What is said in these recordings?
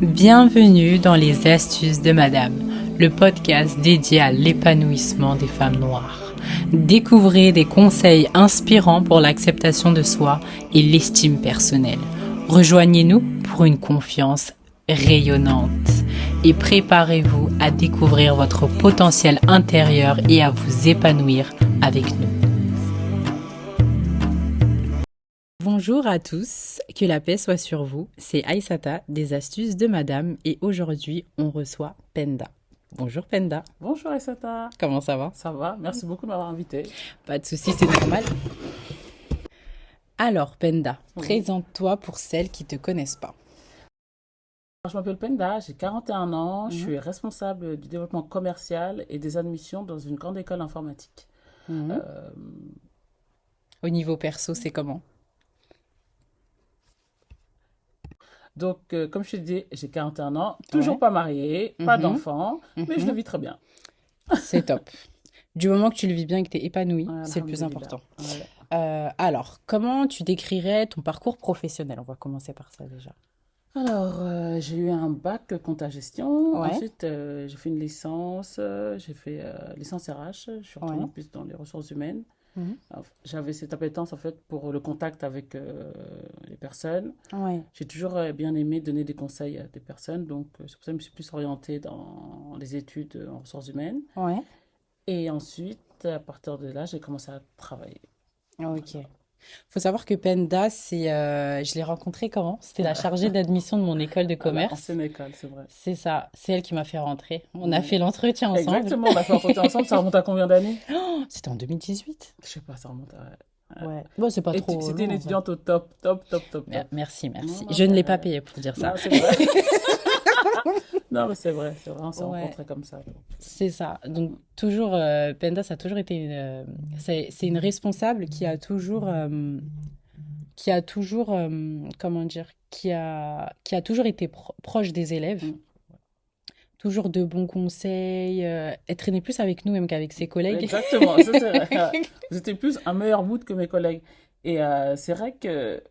Bienvenue dans les astuces de Madame, le podcast dédié à l'épanouissement des femmes noires. Découvrez des conseils inspirants pour l'acceptation de soi et l'estime personnelle. Rejoignez-nous pour une confiance rayonnante et préparez-vous à découvrir votre potentiel intérieur et à vous épanouir avec nous. Bonjour à tous, que la paix soit sur vous, c'est Aïssata des astuces de Madame et aujourd'hui on reçoit Penda. Bonjour Penda. Bonjour Aïssata. Comment ça va? Ça va, merci beaucoup de m'avoir invité. Pas de soucis, c'est normal. Alors Penda, présente-toi pour celles qui ne te connaissent pas. Je m'appelle Penda, j'ai 41 ans, je suis responsable du développement commercial et des admissions dans une grande école informatique. Au niveau perso, c'est comment? Donc, comme je te dis, j'ai 41 ans, toujours pas mariée, pas d'enfant, mais je le vis très bien. C'est top. Du moment que tu le vis bien et que tu es épanouie, Ouais, c'est le plus alhamdoulilah. important. Ouais. Alors, comment tu décrirais ton parcours professionnel? On va commencer par ça déjà. Alors, j'ai eu un bac compta gestion. Ouais. Ensuite, j'ai fait une licence. J'ai fait licence RH. Je suis retournée Ouais. plus dans les ressources humaines. Mhm. Alors, j'avais cette appétence en fait pour le contact avec les personnes. Ouais. J'ai toujours bien aimé donner des conseils à des personnes. Donc, c'est pour ça que je me suis plus orientée dans les études en ressources humaines. Ouais. Et ensuite, à partir de là, j'ai commencé à travailler. Ok. Faut savoir que Penda, je l'ai rencontrée comment? C'était la chargée d'admission de mon école de À la commerce. ancienne école, c'est vrai. C'est ça, c'est elle qui m'a fait rentrer. On a Ouais. fait l'entretien ensemble. Exactement, on a fait un entretien ensemble. Ça remonte à combien d'années? Oh, c'était en 2018. Je sais pas, ça remonte à... Ouais. Bon, c'est pas Et trop c'était une loin, en vrai. étudiante au top, top, top, top, top. Merci, Non, merci. non, Je ne l'ai c'est pas vrai. payé pour dire ça. Non, c'est vrai. Non, mais c'est vrai, on s'est Ouais. rencontrés comme ça. C'est ça. Donc, toujours, Penda, ça a toujours été c'est une responsable comment dire, qui a toujours été proche des élèves, Mm. toujours de bons conseils. Elle traînait plus avec nous même qu'avec ses collègues. Exactement, ça c'est vrai. Vous étiez plus un meilleur mood que mes collègues. Et c'est vrai que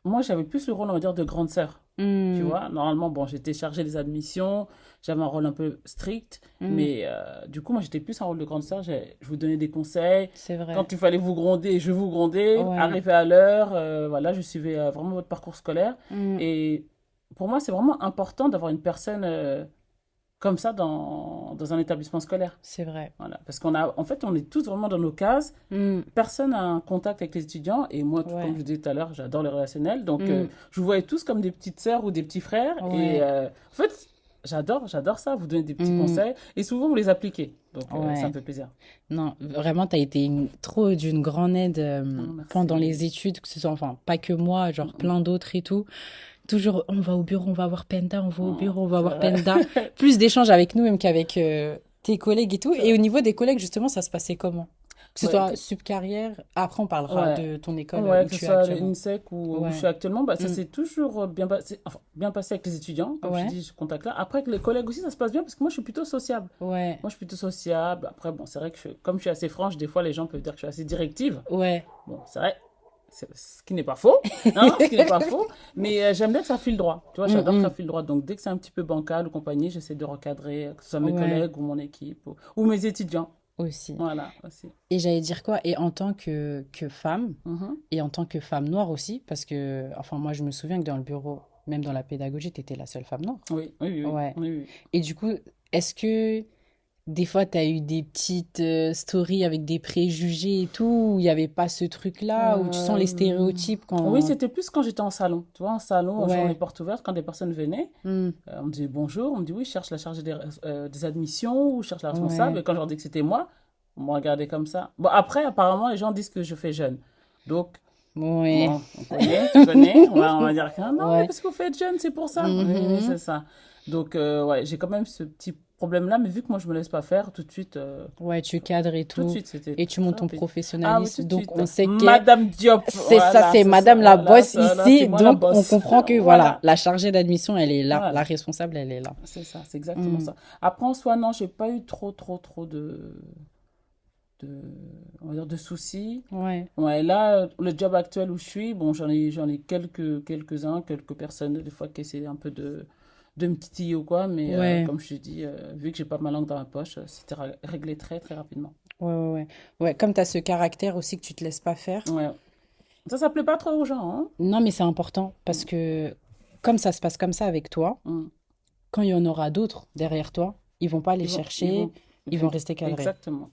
moi j'avais plus le rôle, on va dire, de grande sœur. Tu Hmm, vois, normalement, bon, j'étais chargée des admissions, j'avais un rôle un peu strict, hmm, mais du coup, moi j'étais plus un rôle de grande sœur. Je vous donnais des conseils. c'est vrai. Quand il fallait vous gronder, je vous grondais. Ouais. Arrivé à l'heure, voilà, je suivais vraiment votre parcours scolaire. Hmm, Et pour moi, c'est vraiment important d'avoir une personne comme ça dans un établissement scolaire. c'est vrai. Voilà. Parce en fait, on est tous vraiment dans nos cases. Hmm, Personne n'a un contact avec les étudiants. Et moi, ouais. comme je disais tout à l'heure, j'adore les relationnels. Donc, Hmm, je vous voyais tous comme des petites sœurs ou des petits frères. ouais. Et en fait, j'adore ça, vous donner des petits Hmm, conseils. Et souvent, vous les appliquez. Donc, ça ouais. me fait plaisir. Non, vraiment, tu as été trop d'une grande aide Oh, pendant merci. les études, que ce soit, enfin, pas que moi, genre plein d'autres et tout. Toujours, on va au bureau, on va voir Penda, on va au bureau, on va C'est voir vrai. Penda. Plus d'échanges avec nous même qu'avec tes collègues et tout. C'est Et au vrai. niveau des collègues, justement, ça se passait comment? Que ce Ouais, soit subcarrière, après on parlera ouais. de ton école Ouais, où que ce tu es soit actuellement. l'INSEC où je Ouais. suis actuellement, bah, ça Mm. s'est toujours bien passé, enfin, bien passé avec les étudiants, comme je Ouais. dis, ce contact-là. Après, avec les collègues aussi, ça se passe bien parce que moi, je suis plutôt sociable. Ouais. Moi, je suis plutôt sociable. Après, bon, c'est vrai que comme je suis assez franche, des fois, les gens peuvent dire que je suis assez directive. Ouais. Bon, c'est vrai, ce qui n'est pas faux, hein, ce qui n'est pas faux. Mais j'aime bien que ça file droit. Tu vois, Mm, j'adore que ça mm. file droit. Donc, dès que c'est un petit peu bancal ou compagnie, j'essaie de recadrer, que ce soit mes Ouais. collègues ou mon équipe ou mes étudiants. Aussi. Voilà, aussi. Et j'allais dire quoi? Et en tant que femme, Mhm. et en tant que femme noire aussi, parce que, enfin, moi, je me souviens que dans le bureau, même dans la pédagogie, tu étais la seule femme noire. Oui, oui, oui, Ouais. oui, oui. Et du coup, est-ce que des fois, tu as eu des petites stories avec des préjugés et tout, où il n'y avait pas ce truc-là, où tu sens les Euh, stéréotypes Oui, quand... c'était plus quand j'étais en salon. Tu vois, en salon, en journée Ouais. porte ouverte, quand des personnes venaient, Hmm. on me disait bonjour, on me dit oui, je cherche la chargée des admissions ou je cherche la responsable. Ouais. Et quand je leur dis que c'était moi, on me regardait comme ça. Bon, après, apparemment, les gens disent que je fais jeune. Donc, Ouais. bon, on connaît, tu connais, on va dire que non, mais Ouais. parce que vous faites jeune, c'est pour ça. Oui, oui, Mhm. c'est ça. Donc, ouais, j'ai quand même ce petit problème-là, mais vu que moi, je me laisse pas faire, Ouais, tu cadres et tout de tout, suite, c'était et tu très montes ton rapide. Ah oui, tout professionnalisme. de Donc, suite. on sait que Madame Diop, c'est ça, voilà, c'est c'est ça, Madame la voilà, boss ça, là, c'est ici. moi la Donc, on boss. comprend que, voilà, Voilà, la chargée d'admission, elle est là. La voilà, responsable, elle est là. c'est ça, c'est exactement Hmm. ça. Après, en soi, non, j'ai pas eu trop de, on va dire, de soucis. Ouais. Ouais, là, le job actuel où je suis, bon, j'en ai quelques-uns, quelques personnes, des fois, qui essaient un peu de me titiller ou quoi, mais Ouais. comme je te dis, vu que j'ai pas ma langue dans ma poche, c'était réglé très très rapidement. Ouais, ouais, ouais. Ouais, comme tu as ce caractère aussi que tu te laisses pas faire. Ouais. Ça plaît pas trop aux gens, hein. Non, mais c'est important parce que comme ça se passe comme ça avec toi, Mm. quand il y en aura d'autres derrière toi, ils vont pas les Ils vont, chercher, ils vont rester cadrés. exactement.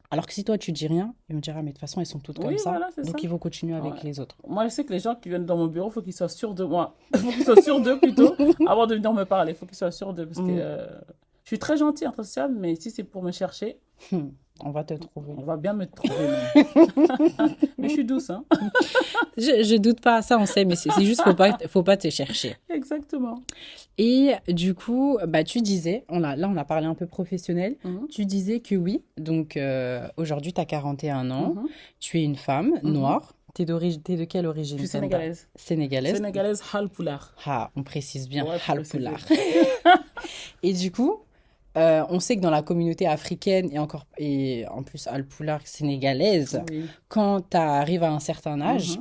Alors que si toi tu dis rien, ils vont dire, ah, mais de toute façon, elles sont toutes Oui, comme ça, voilà, c'est ça. donc ils vont continuer avec Ouais. les autres. Moi, je sais que les gens qui viennent dans mon bureau, il faut qu'ils soient sûrs de moi. Il faut qu'ils soient sûrs d'eux plutôt, avant de venir me parler. Il faut qu'ils soient sûrs d'eux. Parce que Mm. je suis très gentille, entre sociable, mais si c'est pour me chercher, On va te trouver. on va bien me trouver même. Mais je suis douce, hein. Je doute pas, ça on sait, mais c'est juste faut pas te chercher. Exactement. Et du coup, bah tu disais, là on a parlé un peu professionnel, Mhm. tu disais que oui, donc aujourd'hui tu as 41 ans, Mhm. tu es une femme noire, t'es de quelle origine? Je suis Penda? sénégalaise. Sénégalaise. Sénégalaise Halpoulard. Ah, on précise bien, Ouais, faut préciser. Halpulaar. Et du coup, on sait que dans la communauté africaine et en plus Halpulaar sénégalaise, Oui. quand tu arrives à un certain âge,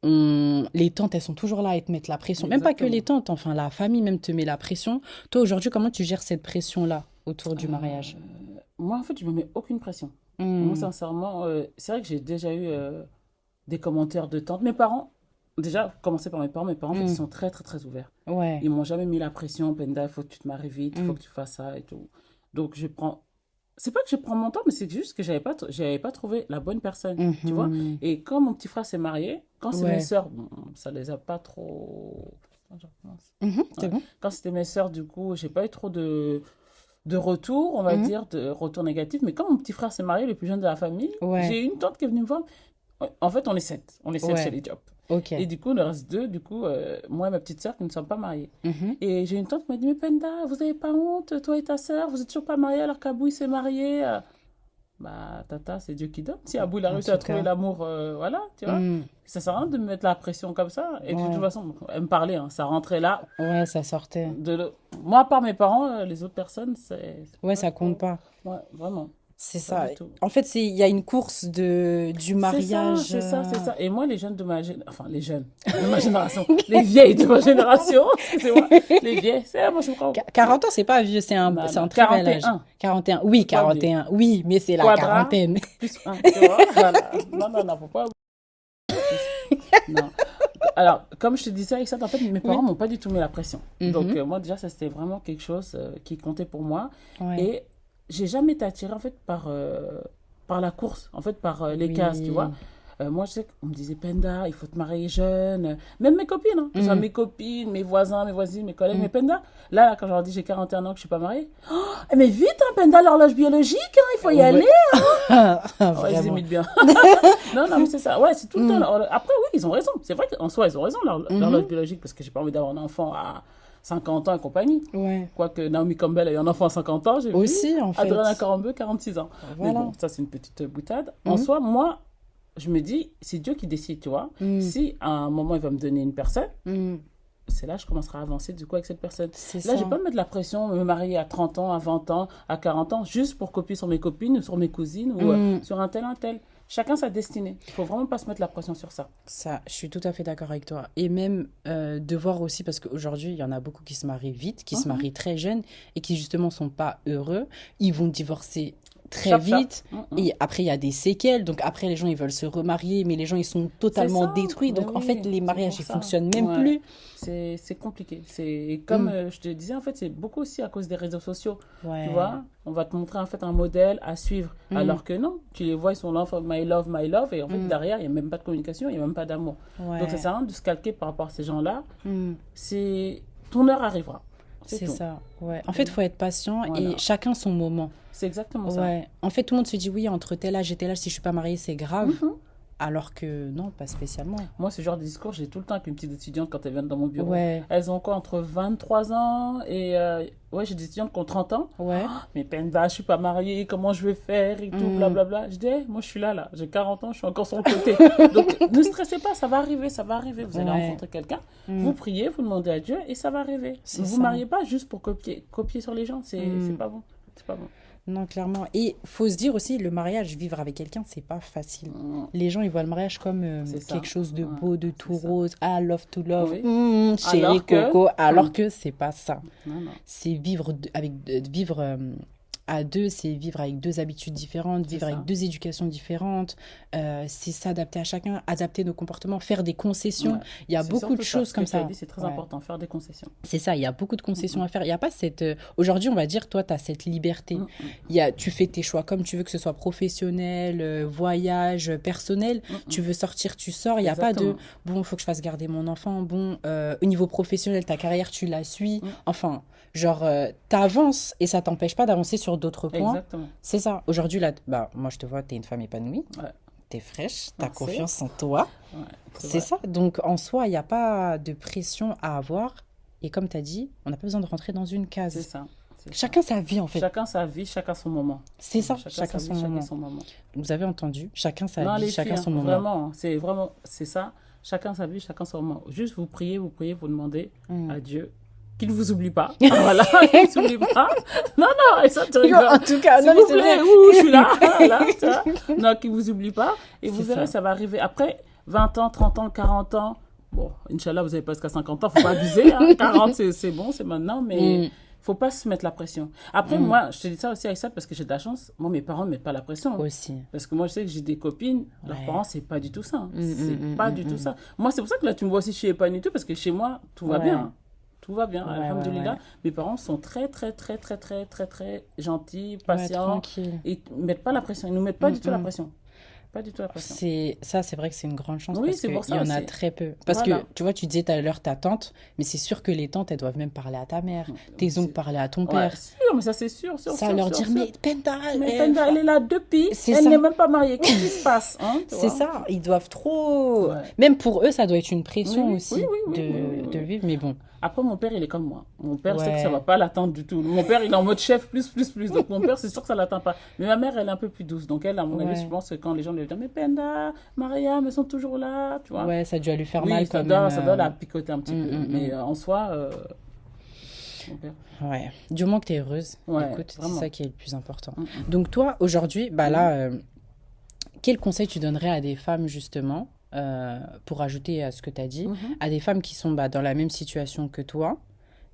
les tantes, elles sont toujours là à te mettre la pression. Même pas que Exactement. les tantes, enfin la famille même te met la pression. Toi, aujourd'hui, comment tu gères cette pression-là autour du mariage? Moi, en fait, je me mets aucune pression. Hmm. Moi, sincèrement, c'est vrai que j'ai déjà eu des commentaires de tantes. Mes parents, déjà, commencer par mes parents, en fait, ils sont très, très, très ouverts. Ouais. Ils m'ont jamais mis la pression, Penda, il faut que tu te maries vite, il faut que tu fasses ça et tout. Donc, je prends. C'est pas que je prends mon temps, mais c'est juste que j'avais pas trouvé la bonne personne, tu vois. Et quand mon petit frère s'est marié, quand c'est Ouais. mes sœurs, bon, ça les a pas trop. Attends, je recommence. C'est bon? Quand c'était mes sœurs, du coup, j'ai pas eu trop de retour, on va dire, de retour négatif. Mais quand mon petit frère s'est marié, le plus jeune de la famille, Ouais. j'ai une tante qui est venue me voir. En fait, on est 7. On est 7 Ouais. chez les Diop. Ok. Et du coup, il reste 2, du coup, moi et ma petite sœur qui ne sommes pas mariés. Mhm. Et j'ai une tante qui m'a dit, mais Penda, vous avez pas honte, toi et ta sœur, vous êtes toujours pas mariés alors qu'Abou il s'est marié. Bah, tata, c'est Dieu qui donne. Si Abou il a En réussi tout à trouver cas. l'amour, voilà, tu vois. Hmm. Ça sert à rien de me mettre la pression comme ça. Et de Ouais. toute façon, elle me parlait, hein, ça rentrait là. Ouais, ça sortait. Moi, à part mes parents, les autres personnes, c'est Ouais, pas ça compte trop. pas. Ouais, vraiment. C'est Pas ça. du tout. En fait, il y a une course du mariage. C'est ça, c'est ça. Et moi, les jeunes de ma génération, enfin, les jeunes de ma génération, les vieilles de ma génération, excusez-moi, les vieilles, c'est moi, je crois. 40 ans, c'est pas vieux, c'est un très bel âge. 41. 41, oui, Pas 41, oui, mais c'est la Quadra. quarantaine. Plus 1, tu vois, voilà. Non, faut pas. Non. Alors, comme je te disais, Aïssat, en fait, mes parents m'ont pas du tout mis la pression. Donc, moi, déjà, ça, c'était vraiment quelque chose qui comptait pour moi. Ouais. Et j'ai jamais été attirée, en fait, par la course, en fait, par les cases, tu vois. Moi, je sais qu'on me disait, Penda, il faut te marier jeune. Même mes copines, hein, que ce soit mes copines, mes voisins, mes voisines, mes collègues. Mais Penda, là, quand je leur dis j'ai 41 ans que je suis pas mariée, oh, mais vite, hein, Penda, l'horloge biologique, hein, il faut y aller. Ouais, je les Vraiment. imite bien. Non, mais c'est ça. Ouais, c'est tout le temps. Après, oui, ils ont raison. C'est vrai qu'en soi, ils ont raison, l'horloge biologique, parce que j'ai pas envie d'avoir un enfant à 50 ans et compagnie. Ouais. Quoique Naomi Campbell a eu un enfant à 50 ans, j'ai vu. Aussi, en fait. Adriana Carambeu, 46 ans. Voilà. Mais bon, ça, c'est une petite boutade. En soi, moi, je me dis, c'est Dieu qui décide, tu vois. Si à un moment, il va me donner une personne, c'est là que je commencerai à avancer du coup avec cette personne. C'est Là, ça. je vais pas me mettre la pression, me marier à 30 ans, à 20 ans, à 40 ans, juste pour copier sur mes copines, ou sur mes cousines, ou sur un tel, un tel. Chacun sa destinée. Il faut vraiment pas se mettre la pression sur ça. Ça, je suis tout à fait d'accord avec toi. Et même de voir aussi, parce qu'aujourd'hui, il y en a beaucoup qui se marient vite, qui se marient très jeunes et qui justement sont pas heureux. Ils vont divorcer très Chap, chap. vite. Et après, il y a des séquelles. Donc après, les gens, ils veulent se remarier, mais les gens, ils sont C'est totalement ça. détruits. Mais Donc en oui, fait, les c'est mariages, pour ils ça. fonctionnent même Ouais. plus. C'est compliqué. Et comme je te disais, en fait, c'est beaucoup aussi à cause des réseaux sociaux. Ouais. Tu vois, on va te montrer en fait un modèle à suivre. Alors que non, tu les vois, ils sont là, my love, my love. Et en fait, derrière, il n'y a même pas de communication, il n'y a même pas d'amour. Ouais. Donc, ça sert à rien de se calquer par rapport à ces gens-là. Mm. Ton heure arrivera. C'est tout. ça. Ouais. En fait, il faut être patient Voilà. et chacun son moment. C'est exactement ça. Ouais. En fait, tout le monde se dit oui, entre tel âge et tel âge, si je suis pas mariée, c'est grave. Mhm. Alors que non, pas spécialement. Moi, ce genre de discours, j'ai tout le temps avec une petite étudiante quand elles viennent dans mon bureau. Ouais. Elles ont quoi, entre 23 ans et... ouais, j'ai des étudiantes qui ont 30 ans. Ouais. Mais Penda, je suis pas mariée, comment je vais faire et tout, blablabla. Je dis, hey, moi je suis là, j'ai 40 ans, je suis encore sur le côté. Donc ne stressez pas, ça va arriver. Vous allez Ouais. rencontrer quelqu'un, vous priez, vous demandez à Dieu et ça va arriver. C'est Ne vous ça. mariez pas juste pour copier sur les gens, c'est pas bon. C'est pas bon. Non, clairement. Et faut se dire aussi, le mariage, vivre avec quelqu'un, c'est pas facile. Les gens, ils voient le mariage comme quelque chose de beau, de tout rose. Ah, love to love. Oui. Chérie, Alors que- coco. Alors que c'est pas ça. Non. C'est vivre à deux, c'est vivre avec deux habitudes différentes, vivre ça. avec deux éducations différentes. C'est s'adapter à chacun, adapter nos comportements, faire des concessions. Ouais. Il y a C'est beaucoup surtout de ça, choses ce comme que tu as ça. dit, c'est très Ouais. important, faire des concessions. C'est ça, il y a beaucoup de concessions à faire. Il n'y a pas cette... Aujourd'hui, on va dire, toi, tu as cette liberté. Tu fais tes choix comme tu veux, que ce soit professionnel, voyage, personnel. Tu veux sortir, tu sors. Il n'y a pas de, bon, il faut que je fasse garder mon enfant. Bon, au niveau professionnel, ta carrière, tu la suis. Enfin, genre, t'avances et ça t'empêche pas d'avancer sur d'autres points. Exactement. C'est ça. Aujourd'hui, là, moi, je te vois, tu es une femme épanouie. Ouais. Tu es fraîche, tu as Merci. confiance en toi. Ouais, C'est vrai. ça. Donc, en soi, il n'y a pas de pression à avoir. Et comme tu as dit, on n'a pas besoin de rentrer dans une C'est case. ça. C'est ça. Chacun sa vie, en fait. Chacun sa vie, chacun son moment. C'est ça, Chacun chacun sa son vie, moment. chacun son moment. Vous avez entendu, chacun sa Non, vie, les chacun filles, son hein, moment. vraiment, c'est ça. Chacun sa vie, chacun son moment. Juste vous priez, vous demandez à Dieu qu'il ne vous oublie pas. Voilà, qu'il ne vous oublie pas. Non, et ça, tu rigoles. En tout cas, S'il non, mais vous c'est plaît, vrai. ouh, je suis là. Voilà, tu vois. Non, qu'il ne vous oublie pas. Et vous C'est verrez, ça. ça va arriver. Après 20 ans, 30 ans, 40 ans. Bon, Inch'Allah, vous avez presque 50 ans, faut pas abuser. Hein. 40, c'est bon, c'est maintenant, mais faut pas se mettre la pression. Après, moi, je te dis ça aussi avec ça parce que j'ai de la chance. Moi, mes parents ne mettent pas la pression. Aussi. Parce que moi, je sais que j'ai des copines, leurs Ouais. parents, c'est pas du tout ça. Hein. C'est pas du tout ça. Moi, c'est pour ça que là, tu me vois aussi chez épanouie tout, parce que chez moi, tout va Ouais. bien. Hein. Tout va bien, Ouais, alhamdoulilah. ouais. Mes parents sont très gentils, Ouais, patients. tranquille. Ils ne mettent pas la pression. Ils ne nous mettent pas du tout la pression. Pas du tout la pression. C'est vrai que c'est une grande chance Oui, parce c'est qu'il pour ça y en a aussi. très peu. Parce Voilà. que, tu vois, tu disais tout à l'heure ta tante, mais c'est sûr que les tantes, elles doivent même parler à ta mère, tes oncles parler à ton Ouais, père. sûr, mais ça, c'est sûr. Ça leur dire, mais Penda, Mais Penda, elle est là depuis, c'est elle ça. n'est même pas mariée. Qu'est-ce qui se passe hein, tu C'est vois? ça, ils doivent trop... Ouais. Même pour eux, ça doit être une pression Oui, aussi oui, de vivre, mais bon. Après, mon père, il est comme moi. Mon père sait que Ouais. ça va pas l'atteindre du tout. Mon père, il est en mode chef, plus. Donc, mon père, c'est sûr que ça l'atteint pas. Mais ma mère, elle est un peu plus douce. Donc, elle, à mon avis, Ouais. je pense que quand les gens lui disent, mais Penda, Mariam, elles sont toujours là, tu vois. Ouais, ça a dû lui faire Oui, mal ça quand doit, même. ça doit la picoter un petit peu. mm, Mais en soi, mon père. Ouais, du moment que tu es heureuse, Ouais, écoute, c'est vraiment. ça qui est le plus important. Donc toi, aujourd'hui, bah là, quel conseil tu donnerais à des femmes justement, pour ajouter à ce que tu as dit, à des femmes qui sont dans la même situation que toi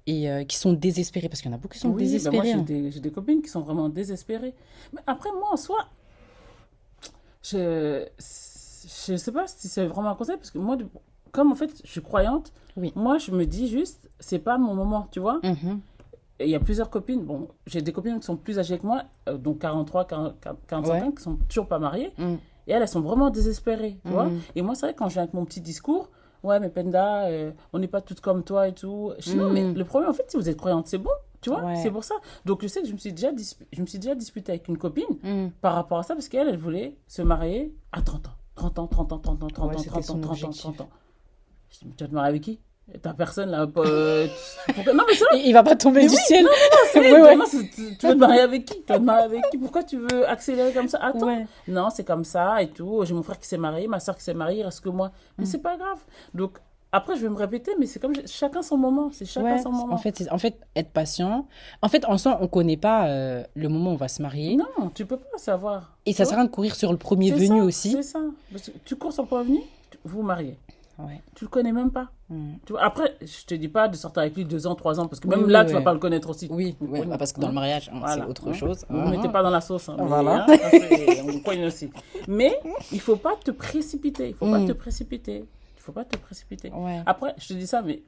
et qui sont désespérées, parce qu'il y en a beaucoup qui sont Oui, ben moi, désespérées. hein. j'ai des copines qui sont vraiment désespérées. Mais après, moi, en soi, je sais pas si c'est vraiment un conseil, parce que moi, comme en fait, je suis croyante, Oui. moi, je me dis juste, c'est pas mon moment, tu vois. Mhm. Et il y a plusieurs copines, bon, j'ai des copines qui sont plus âgées que moi, donc 43, 45 Ouais. ans, qui sont toujours pas mariées, Mm. et elles sont vraiment désespérées, tu vois. Et moi, c'est vrai, quand je viens avec mon petit discours, ouais, mais Penda, on n'est pas toutes comme toi et tout. Je dis, non, mais le problème, en fait, si vous êtes croyante, c'est bon, tu vois, Ouais. c'est pour ça. Donc, je sais que je me suis déjà disputée avec une copine Mm. par rapport à ça, parce qu'elle, elle voulait se marier à 30 ans. 30 ans, 30 ans, 30 ans, 30 Ouais, ans, c'était 30 son ans, 30 ans, objectif. 30 ans. Je dis, mais tu vas te marier avec qui? T'as personne là. Non, mais c'est vrai. Il va pas tomber du ciel. C'est Ouais, vrai, ouais. demain, tu veux te marier avec qui? Tu vas te marier avec qui? Pourquoi tu veux accélérer comme ça? Attends. Ouais. Non, c'est comme ça et tout. J'ai mon frère qui s'est marié, ma soeur qui s'est mariée, il reste que moi. Mais c'est pas grave. Donc, après, je vais me répéter, mais c'est comme chacun son moment. C'est chacun Ouais, son moment. en fait, être patient. En fait, en soi, on connaît pas le moment où on va se marier. Non, tu peux pas savoir. Et ça Tu sert à vois? rien de courir sur le premier C'est venu ça, aussi. C'est ça. Parce que tu cours sur le point venu, vous vous mariez. Ouais. Tu le connais même pas. Tu vois, après, je te dis pas de sortir avec lui 2 ans, 3 ans, parce que même Oui, là, oui, tu vas ouais. pas le connaître aussi. Oui, Vous ouais, connaissez, parce que dans hein. le mariage, Voilà, c'est autre hein. chose. Vous ne mettez pas dans la sauce. Hein, mais, Voilà. hein, ça, c'est- on cogne aussi. Mais il faut pas te précipiter. Il faut pas te précipiter. Il faut pas te précipiter. Ouais. Après, je te dis ça, mais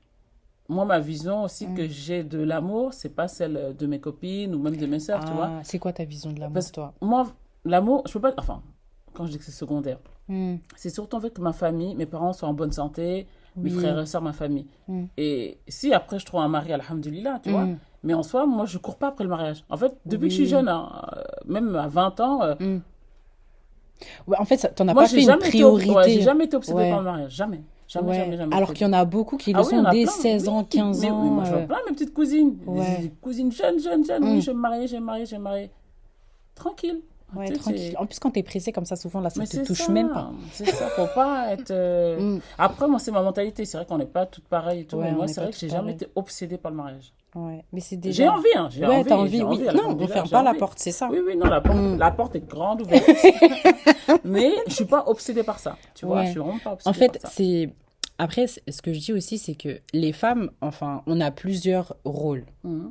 moi, ma vision aussi que j'ai de l'amour, c'est pas celle de mes copines ou même de mes sœurs, tu vois. Ah, c'est quoi ta vision de l'amour, Parce que toi? moi, l'amour, je peux pas. Enfin, quand je dis que c'est secondaire, Hmm. c'est surtout en fait que ma famille, mes parents soient en bonne santé, mes Oui. frères et sœurs, ma famille. Mm. Et si après je trouve un mari, alhamdoulilah, tu vois. Mais en soi, moi, je cours pas après le mariage. En fait, depuis que je suis Oui. jeune, hein, même à 20 ans, Ouais, en fait, t'en as moi, pas fait une priorité. j'ai jamais été obsédée Ouais. par le mariage. Jamais. Jamais, Ouais. jamais, jamais. Alors qu'il y en a beaucoup qui le Ah oui, il y sont en a dès plein. 16 ans, Oui, 15 mais ans. moi, je vois plein mes petites cousines. Ouais. Des cousines jeunes. Oui, je vais me marier, je vais me marier. Tranquille. Ouais, Tu sais, tranquille. En plus, quand t'es pressé comme ça, souvent, là, ça Mais te c'est touche ça, même pas. c'est ça, faut pas être... Après, moi, c'est ma mentalité. C'est vrai qu'on n'est pas toutes pareilles et tout, Ouais, mais on moi, n'est c'est pas vrai que j'ai toutes jamais pareilles. été obsédée par le mariage. Ouais, mais c'est J'ai déjà... envie, hein, j'ai Ouais, envie, t'as envie, j'ai oui. envie, Non, on alhamdoulilah, ferme j'ai pas la envie. porte, c'est ça. Oui, oui, non, la porte est grande ouverte. Mais je suis pas obsédée par ça, tu vois, je Ouais. suis vraiment pas En obsédée par fait, ça. c'est... Après, ce que je dis aussi, c'est que les femmes, enfin, on a plusieurs rôles. Mhm,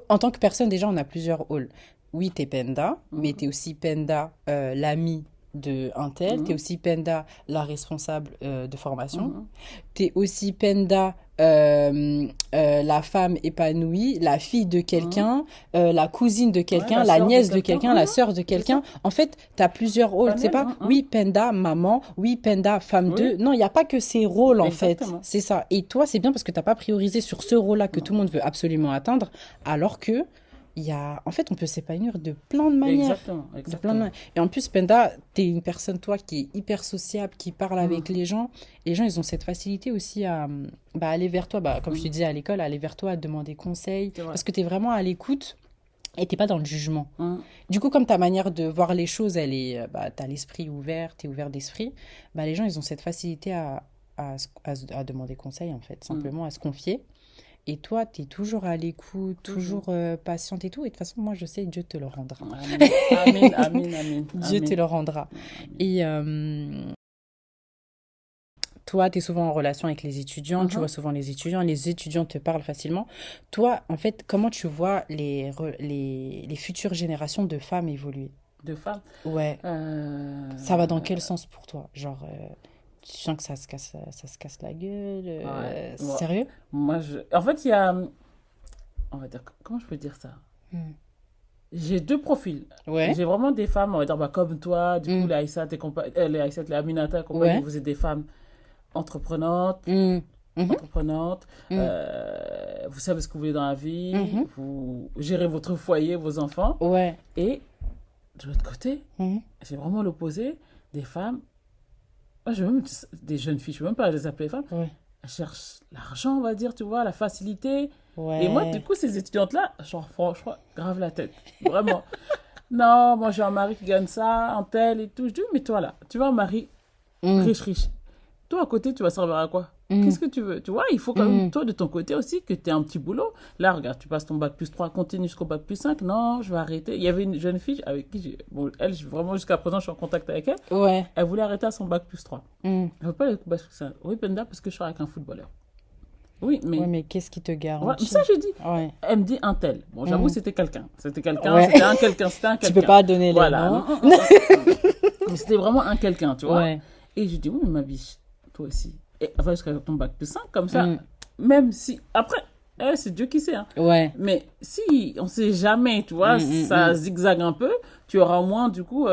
En tant que personne, déjà, on a plusieurs rôles. Oui, t'es Penda, mais mhm, t'es aussi Penda, l'ami de un tel. T'es mhm, aussi Penda, la responsable de formation. mhm. T'es aussi Penda, la femme épanouie, la fille de Mhm. quelqu'un, la cousine de Ouais, quelqu'un, la la sœur de nièce de quelqu'un. quelqu'un, la sœur de C'est ça. quelqu'un. En fait, t'as plusieurs rôles. C'est Panel. pas, oui, Penda, maman, oui, Penda, femme Oui, de. Non, il n'y a pas que ces rôles, en fait. exactement. C'est ça. Et toi, c'est bien parce que t'as pas priorisé sur ce rôle-là que tout le Non. monde veut absolument atteindre, alors que il y a... En fait, on peut s'épanouir de plein de manières. Exactement, De plein de exactement. manières. Et en plus, Penda, t'es une personne, toi, qui est hyper sociable, qui parle avec Mhm, les gens. Et les gens, ils ont cette facilité aussi à bah, aller vers toi, bah, comme je te mhm. disais à l'école, aller vers toi, à te demander conseil. C'est vrai. Parce que t'es vraiment à l'écoute et t'es pas dans le jugement. Mhm, Du coup, comme ta manière de voir les choses, elle est, bah, t'as l'esprit ouvert, t'es ouvert d'esprit, bah, les gens, ils ont cette facilité à demander conseil, en fait, mhm. simplement à se confier. Et toi, tu es toujours à l'écoute, Toujours. toujours patiente et tout. Et de toute façon, moi, je sais, Dieu te le rendra. Amen. Amen, amen, amen, Dieu te amen. le rendra. Amen. Et toi, tu es souvent en relation avec les étudiants, tu vois Mhm. souvent les étudiants te parlent facilement. Toi, en fait, comment tu vois les futures générations de femmes évoluer? De femmes. Ouais, ça va dans Euh, quel sens pour toi? Genre, tu sens que ça se casse la gueule? ouais. Sérieux? En fait, il y a, on va dire, comment je peux dire ça? Hmm. J'ai deux profils. Ouais, J'ai vraiment des femmes, on va dire, bah, comme toi, du coup, hmm. les Aïssat et compagnie, les Aïssat, les Aminata et compagnie, Ouais, vous êtes des femmes entreprenantes, hmm. Mhm. entreprenantes, Hmm. vous savez ce que vous voulez dans la vie, Mhm. vous gérez votre foyer, vos enfants. Ouais. Et de l'autre côté, Mhm. j'ai vraiment l'opposé, des femmes, moi, je veux même, des jeunes filles, je ne veux même pas les appeler femmes, Ouais. elles cherchent l'argent, on va dire, tu vois, la facilité. Et moi, du Ouais. coup, ces étudiantes-là, genre, franchement, grave la tête. Vraiment. Non, moi, j'ai un mari qui gagne ça, un tel et tout. Je dis, mais toi, là, tu vois, un mari Mm, riche, riche. Toi, à côté, tu vas servir à quoi? mm, Qu'est-ce que tu veux? Tu vois, il faut quand même, mm. toi, de ton côté aussi, que tu aies un petit boulot. Là, regarde, tu passes ton bac plus 3, continue jusqu'au bac plus 5. Non, je vais arrêter. Il y avait une jeune fille avec qui, bon, elle, vraiment, jusqu'à présent, je suis en contact avec elle. Ouais. Elle voulait arrêter à son bac plus 3. Mm. Elle veut pas le bac plus 5. Oui, Penda, parce que je suis avec un footballeur. Oui, Ouais, mais mais qu'est-ce qui te ouais, ça, garantit? je dis. Ouais. Elle me dit un tel. Bon, j'avoue, Mm. c'était quelqu'un. C'était quelqu'un, Ouais. c'était un quelqu'un, c'était un Tu peux quelqu'un. pas donner les Voilà. noms. Mais c'était vraiment un quelqu'un, tu vois. Ouais. Et je dis, oui, mais ma biche, toi aussi. Et va jusqu'à ton bac plus 5, comme ça. Mm. Même si. Après, c'est Dieu qui sait, hein. Ouais. Mais si on sait jamais, tu Mm, vois, mm, ça mm. zigzague un peu, tu auras au moins, du coup,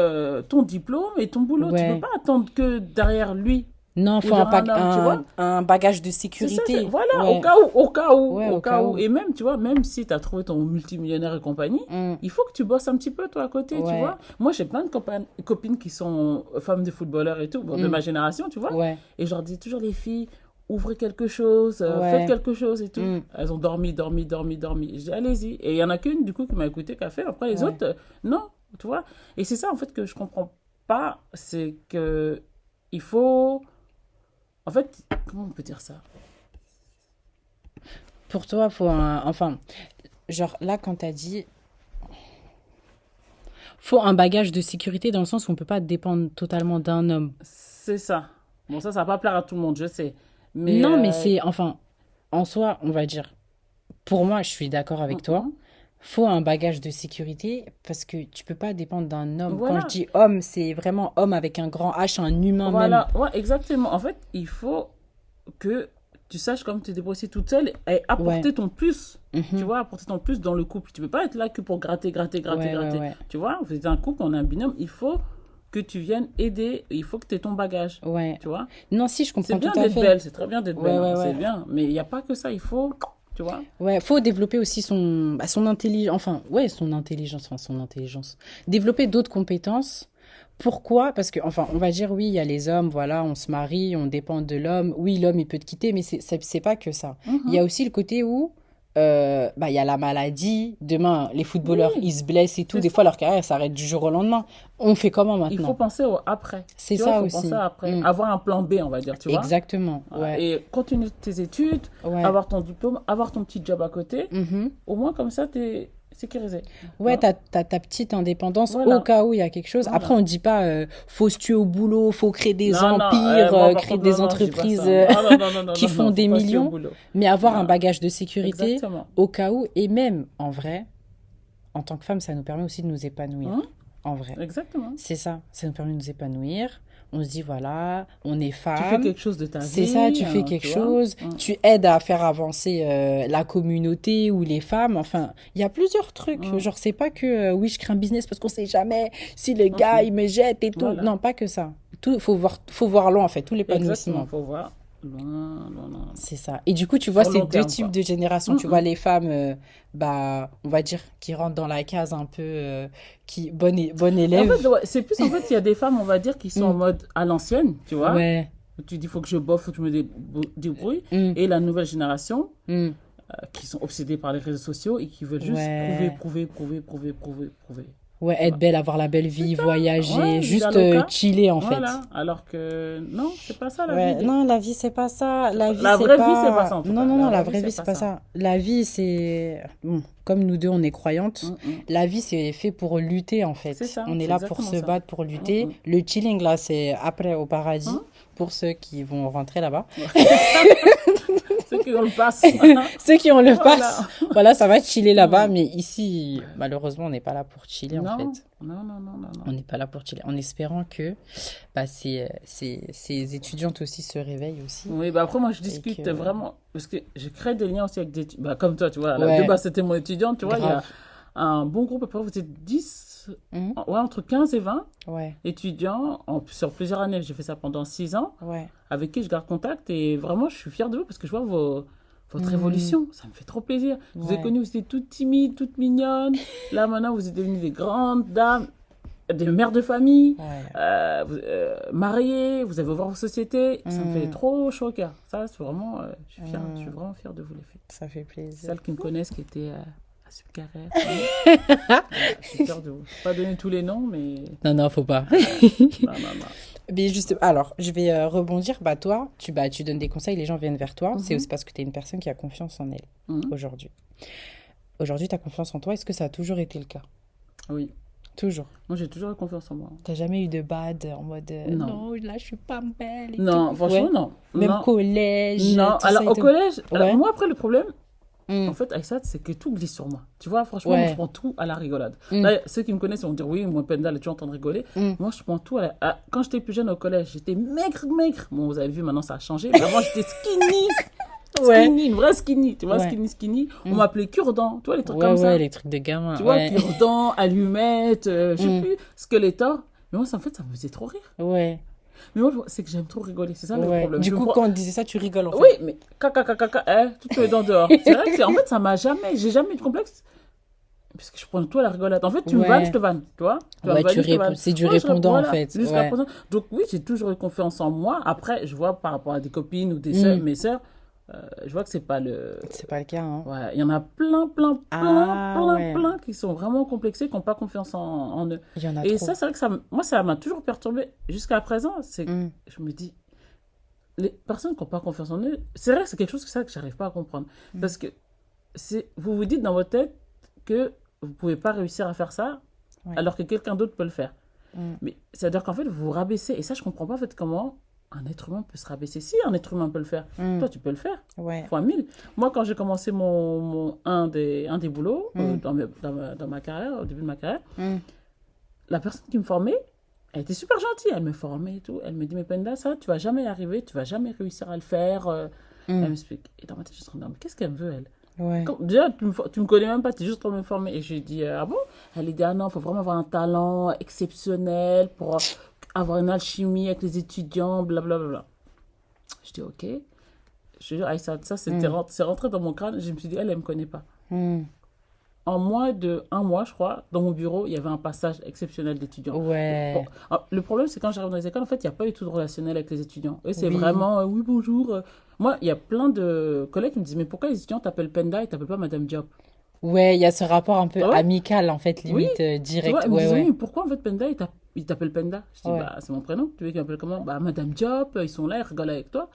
ton diplôme et ton boulot. Tu peux Ouais. pas attendre que derrière lui Non, ou faut derrière un homme, tu vois. un bagage de C'est ça, sécurité. voilà, Ouais. au cas où, Ouais, au au cas cas où. où. Et même, tu vois, même si tu as trouvé ton multimillionnaire et compagnie, Mm. il faut que tu bosses un petit peu, toi, à côté, tu Ouais. vois. Moi, j'ai plein de copines qui sont femmes de footballeurs et tout, bon, de Mm. ma génération, tu vois. Ouais. Et je leur dis toujours, les filles, ouvrez quelque chose, faites Ouais. quelque chose et tout. Mm. Elles ont dormi. Je dis, allez-y. Et il y en a qu'une, du coup, qui m'a écouté, qui a fait. Après, les Ouais. autres, non, tu vois. Et c'est ça, en fait, que je comprends pas, c'est que il faut... En fait, comment on peut dire ça? Pour toi, faut un... Enfin, genre là, quand t'as dit... Faut un bagage de sécurité dans le sens où on peut pas dépendre totalement d'un homme. C'est ça. Bon, ça va pas plaire à tout le monde, je sais. Mais, Non, mais c'est... Enfin, en soi, on va dire... Pour moi, je suis d'accord avec toi. mhm. Faut un bagage de sécurité parce que tu peux pas dépendre d'un homme. Quand je Voilà, dis homme, c'est vraiment homme avec un grand H, un humain même. voilà, ouais, exactement. En fait, il faut que tu saches comment te débrouiller toute seule et Ouais. apporter ton plus. Tu Mhm. vois, apporter ton plus dans le couple. Tu peux pas être là que pour gratter, gratter, gratter, Ouais, ouais, gratter. ouais. Tu vois, vous êtes un couple, on est un binôme. Il faut que tu viennes aider. Il faut que tu aies ton bagage. Ouais. Tu vois, Non, si, je c'est comprends tout bien à d'être fait. belle, c'est très bien d'être Ouais, belle, ouais, hein, c'est ouais. bien. Mais il n'y a pas que ça, il faut, tu vois. Ouais, faut développer aussi son intelligence, enfin, ouais, son intelligence. Développer d'autres compétences. Pourquoi? Parce que, enfin, on va dire, oui, il y a les hommes, voilà, on se marie, on dépend de l'homme. Oui, l'homme, il peut te quitter, mais c'est pas que ça. Il y Mhm. a aussi le côté où, bah, il y a la maladie. Demain, les footballeurs, ils se blessent et tout. Des fois, leur carrière s'arrête du jour au lendemain. On fait comment maintenant? Il faut penser au après. C'est Tu ça vois, il aussi. faut penser après. Avoir un plan B, on va dire, tu vois. Exactement. Ouais. Et continuer tes études, Ouais. avoir ton diplôme, avoir ton petit job à côté. Mhm. Au moins, comme ça, t'es sécurisé. Ouais, Tu vois. t'as ta petite indépendance Voilà. au cas où il y a quelque chose. Voilà. Après, on dit pas faut se tuer au boulot, faut créer des Non, non, empires, moi, par créer contre, des non, non, je dis pas entreprises ça. Non, non, non, qui non, font non, des faut pas se tuer au millions, boulot. mais avoir un Non. bagage de sécurité Exactement. au cas où. Et même, en vrai, en tant que femme, ça nous permet aussi de nous épanouir. Hein? En vrai. Exactement. C'est ça. Ça nous permet de nous épanouir. On se dit, voilà, on est Tu fais femme. quelque chose de ta vie. C'est ça, tu fais quelque tu vois. chose, tu aides à faire avancer la communauté ou les femmes. Enfin, il y a plusieurs trucs. Genre, c'est pas que oui, je crée un business parce qu'on sait jamais si les gars ils me jettent et tout. Voilà. Non, pas que ça. Tout, faut voir loin en fait, tout Exactement, l'épanouissement. faut voir. Loin, loin, loin. C'est ça. Et du coup, tu vois Sur ces long deux terme, types quoi. de générations. Tu vois les femmes, bah, on va dire, qui rentrent dans la case un peu qui bonne En élève. fait, ouais, c'est plus, en fait, il y a des femmes, on va dire, qui sont en mode à l'ancienne, tu vois. Ouais. Tu dis, faut que je boffe, faut que je me débrouille. Mm. Et la nouvelle génération, Mm. qui sont obsédés par les réseaux sociaux et qui veulent juste Ouais. prouver. Ouais, être belle, avoir la belle vie, voyager, Ouais, juste vida loca. chiller en fait. Voilà. Alors que, non, c'est pas ça la Ouais, vie. non, la vie, c'est pas ça. La vie, La c'est vraie pas... vie, c'est pas ça, en tout Non, cas. non, non, La la vraie vraie vie, vie, c'est pas ça. La vie, c'est... Bon, comme nous deux, on est croyantes. La vie, c'est fait pour lutter, en fait. C'est ça, On est c'est là pour exactement se ça. battre, pour lutter. Le chilling, là, c'est après au paradis, pour ceux qui vont rentrer là-bas. Ceux qui ont le passe. Ceux qui ont le Voilà. pass, voilà, ça va chiller là-bas. Mais ici, malheureusement, on n'est pas là pour chiller, en Non, fait. non, non, non, non, On non. n'est pas là pour chiller. En espérant que bah, ces étudiantes aussi se réveillent aussi. Oui, bah après, moi, je discute que- vraiment. Parce que je crée des liens aussi avec des. Bah, comme toi, tu vois. Là, Ouais. de base, c'était mon étudiant, tu vois. Il y a Grave. un bon groupe, après, vous êtes 10, Mhm. ouais, entre 15 et 20 Ouais, étudiants sur plusieurs années. J'ai fait ça pendant 6 ans, ouais. avec qui je garde contact. Et vraiment, je suis fière de vous parce que je vois votre Mhm. évolution. Ça me fait trop plaisir. Je vous ai Ouais. connu, vous étiez toute timide, toute mignonne. Là, maintenant, vous êtes devenues des grandes dames, des mères de famille. Ouais. Mariées, vous avez ouvert vos sociétés, ça me fait Mm. trop chaud au cœur. Ça, c'est vraiment, je suis fière, je suis vraiment fière de vous les filles. Ça fait plaisir. Celles qui me connaissent, qui étaient à Subcarrère. Je suis fière de vous. Je vais pas donner tous les noms, mais Non, non, faut pas. non, non, non. Mais juste, alors, je vais rebondir. Bah, toi, tu donnes des conseils, les gens viennent vers toi. C'est aussi parce que tu es une personne qui a confiance en elle Mhm. aujourd'hui. Aujourd'hui, tu as confiance en toi. Est-ce que ça a toujours été le cas? Oui, Toujours. moi j'ai toujours eu confiance en moi. T'as jamais eu de bad en mode Non. non, là, je suis pas belle et Non, tout. franchement, Ouais. non. Même non. collège. Non, tout ça alors et au tout. collège, alors, Ouais. moi après le problème, Mm. en fait, avec ça, c'est que tout glisse sur moi. Tu vois, franchement, Ouais. moi, je prends tout à la rigolade. Mm. Là, ceux qui me connaissent vont dire, oui, moi, Penda, elle est toujours en train de rigoler. Mm. Moi, je prends tout à la... Quand j'étais plus jeune au collège, j'étais maigre. Bon, vous avez vu, maintenant, ça a changé. Mais avant, j'étais skinny. Ouais. Skinny, une vraie skinny. Tu vois, Ouais. skinny. On m'appelait cure-dent. Tu vois, les trucs Ouais, comme ça. ouais, les trucs de gamin. Tu vois, Ouais. cure-dent, allumette, je sais Mm. plus, Skeletor. Mais moi, ça, en fait, ça me faisait trop rire. Ouais. Mais moi, c'est que j'aime trop rigoler. C'est ça le Ouais. problème. Du Je coup, vois- quand on disait ça, tu rigoles en fait. Oui, mais toutes les dents dehors. C'est vrai que en fait, j'ai jamais eu de complexe. Parce que je prends tout à la rigolade. En fait, tu me Ouais. vannes, je te vanne, tu vois. Tu vas Ouais, me vanner, tu je te réponds. vanne. C'est du Ouais, je répondant, voilà, en fait. jusqu'à Ouais. présent. Donc oui, j'ai toujours eu confiance en moi. Après, je vois par rapport à des copines ou des Mm. sœurs, mes sœurs, je vois que c'est pas le... C'est pas le cas, hein. Ouais, il y en a plein ouais. qui sont vraiment complexés, qui n'ont pas confiance en eux. Il y en a Et trop. ça, c'est vrai que moi, ça m'a toujours perturbée jusqu'à présent. C'est Mm. je me dis, les personnes qui n'ont pas confiance en eux, c'est vrai que c'est quelque chose que ça que j'arrive pas à comprendre. Parce que vous vous dites dans votre tête que vous pouvez pas réussir à faire ça, Ouais. alors que quelqu'un d'autre peut le faire. Mm. Mais c'est-à-dire qu'en fait, vous vous rabaissez. Et ça, je comprends pas en fait comment un être humain peut se rabaisser. Si un être humain peut le faire, Mm. toi, tu peux le faire. Ouais. Fois 1000. Moi, quand j'ai commencé un des boulots dans ma carrière, au début de ma carrière, Mm. la personne qui me formait, elle était super gentille. Elle me formait et tout. Elle me dit, mais Penda, ça, tu vas jamais y arriver, tu vas jamais réussir à le faire. Elle m'explique. Et dans ma tête, je me suis dit, mais qu'est-ce qu'elle veut, elle? Ouais. Déjà, tu me connais même pas, tu es juste en train de me former. Et je lui ai dit, ah bon? Elle a dit, ah non, il faut vraiment avoir un talent exceptionnel pour avoir une alchimie avec les étudiants, blablabla. Je dis, ok. Je te jure, Aïssa, ça, c'est rentré dans mon crâne. Je me suis dit, elle me connaît pas. Mm. en moins de 1 mois, je crois, dans mon bureau, il y avait un passage exceptionnel d'étudiants. Ouais. Bon, le problème, c'est quand j'arrive dans les écoles, en fait, il n'y a pas du tout de relationnel avec les étudiants. Eux, c'est Oui. vraiment, oui, bonjour. Moi, il y a plein de collègues qui me disent, mais pourquoi les étudiants t'appellent Penda et t'appellent pas Madame Diop? Ouais, il y a ce rapport un peu Ah ouais? amical, en fait, Oui, limite tu vois, direct. ils me Ouais, disent, oui, ouais. mais pourquoi en fait Penda, il t'appelle Penda? Je dis, Ouais. bah, c'est mon prénom. Tu veux qu'il m'appelle comment? Bah, Madame Diop, ils sont là, ils rigolent avec toi.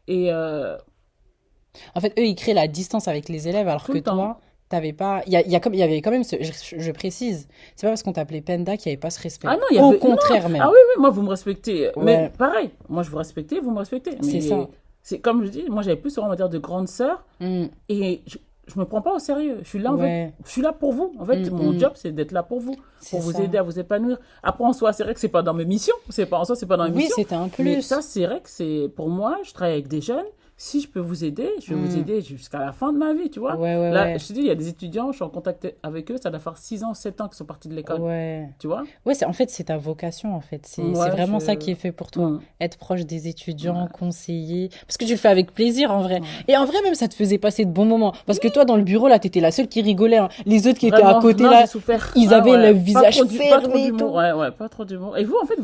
Et En fait, eux, ils créent la distance avec les élèves, alors tout que le temps. toi, t'avais pas. Il y avait quand même ce. Je précise, c'est pas parce qu'on t'appelait Penda qu'il n'y avait pas ce Ah respect. non, il y Au avait. Non! contraire, Ah même. oui, oui, moi, vous me respectez. Mais Ouais, pareil, moi, je vous respectais, vous me respectez. c'est ça. Mais c'est comme je dis, moi, j'avais plus ce rôle, on va dire, de grande sœur. Mm, Et je me prends pas au sérieux. Je suis là, en fait, ouais, je suis là pour vous. En fait, mon mm, job, c'est d'être là pour vous. c'est Pour vous ça. aider à vous épanouir. Après, en soi, c'est vrai que c'est pas dans mes missions. C'est pas, en soi, c'est pas dans mes Oui, missions. c'était un Mais ça, plus. c'est vrai que c'est, pour moi, je travaille avec des jeunes. Si je peux vous aider, je vais vous Mm, aider jusqu'à la fin de ma vie, tu vois. ouais, ouais, Là, je ouais. te dis, il y a des étudiants, je suis en contact avec eux, ça doit faire 6 ans, 7 ans qu'ils sont partis de l'école, Ouais. tu vois. Ouais, en fait, c'est ta vocation, en fait. C'est Moi, vraiment ça qui est fait pour toi. Mm. Être proche des étudiants, Ouais, conseiller. Parce que tu le fais avec plaisir, en vrai. ouais. Et en vrai, même, ça te faisait passer de bons moments. Parce que toi, dans le bureau, là, t'étais la seule qui rigolait, hein. Les autres qui étaient à Vraiment, côté, non, j'ai là, souffert. ils Ah avaient le ouais, visage pas trop fermé et d'humour. tout. Ouais, ouais, pas trop d'humour. Et vous, en fait,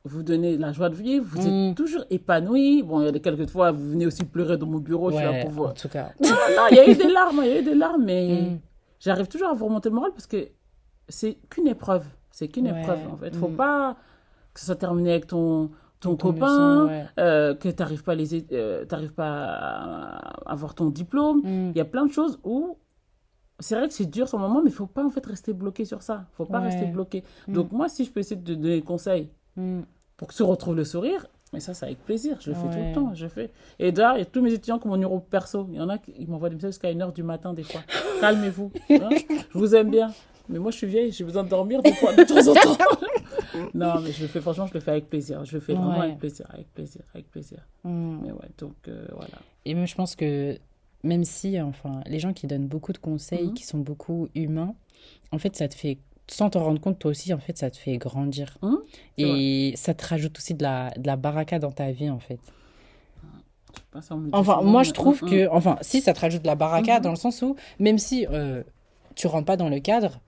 vous donnez la joie de vivre, vous êtes Mm. toujours épanoui. Bon, il y a quelques fois, vous venez aussi pleurer dans mon bureau, je suis là Ouais, pour vous. en tout cas. Non, non, il y a eu des larmes, il y a eu des larmes, mais Mm. j'arrive toujours à vous remonter le moral parce que c'est qu'une épreuve. C'est qu'une épreuve, Ouais. en fait. Faut Mm. pas que ça soit terminé avec ton Ton médecin, copain, ouais. que t'arrives pas à avoir ton diplôme. Mm. Il y a plein de choses où c'est vrai que c'est dur sur le moment, mais il faut pas en fait rester bloqué sur ça. Faut pas rester Ouais. bloqué. Mm. Donc moi, si je peux essayer de te donner des conseils Mm. pour que tu retrouves le sourire, mais ça, c'est avec plaisir. Je le fais tout le Ouais. temps. Je fais. Et d'ailleurs, il y a tous mes étudiants qui ont mon numéro perso. Il y en a qui m'envoient des messages jusqu'à 1h du matin des fois. Calmez-vous. Hein. Je vous aime bien. Mais moi, je suis vieille, j'ai besoin de dormir des fois, de temps en temps. Non, mais je le fais, franchement, je le fais avec plaisir. Je le fais vraiment Ouais. avec plaisir, avec plaisir, avec plaisir. Mm. Mais ouais, donc voilà. Et même, je pense que même si, enfin, les gens qui donnent beaucoup de conseils, Mhm. qui sont beaucoup humains, en fait, ça te fait, sans t'en rendre compte, toi aussi, en fait, ça te fait grandir. C'est vrai. Et ça te rajoute aussi de la baraka dans ta vie, en fait. Je sais pas si on me le dit Enfin, souvent, moi, mais je trouve que, enfin, si ça te rajoute de la baraka, dans Mhm. le sens où, même si tu rentres pas dans le cadre,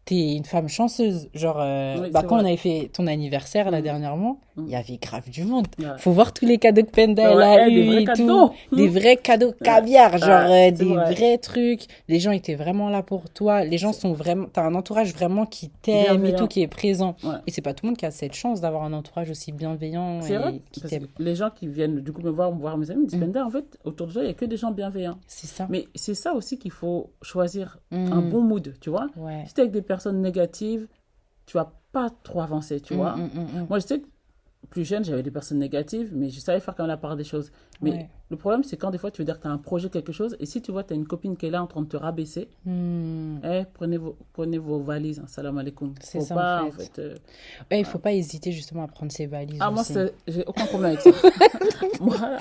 t'es une femme chanceuse. Genre, Oui, bah, c'est quand on vrai. avait fait ton anniversaire, là, Mhm. dernièrement, il y Mhm. avait grave du monde. Ouais. Faut voir tous les cadeaux que Penda, elle a Ouais, des eu vrais et tout. cadeaux. Des vrais cadeaux Ouais, caviar, genre ouais, c'est des vrai. vrais trucs. Les gens étaient vraiment là pour toi. Les gens sont vraiment... T'as un entourage vraiment qui t'aime et tout, Bienveillant. qui est présent. Ouais. Et c'est pas tout le monde qui a cette chance d'avoir un entourage aussi bibienveillant C'est vrai, et qui parce que t'aime. les gens qui viennent du coup me voir mes amis, me disent, Mm. Penda, en fait, autour de toi, il n'y a que des gens bienveillants. C'est ça. Mais c'est ça aussi qu'il faut choisir un Mm. bon mood, tu vois. Ouais. Si tu es avec des personnes négatives, tu vas pas trop avancer, tu vois. Mm. Moi, je sais que plus jeune, j'avais des personnes négatives, mais je savais faire quand même la part des choses. Mais Ouais. le problème, c'est quand des fois, tu veux dire que tu as un projet, quelque chose, et si tu vois, tu as une copine qui est là en train de te rabaisser, Mm. prenez vos valises, hein, salam alaikum. C'est Faut ça, pas, en en fait. fait. Ouais, il faut pas hésiter justement à prendre ses valises Ah, moi, aussi. j'ai aucun problème avec ça. Voilà.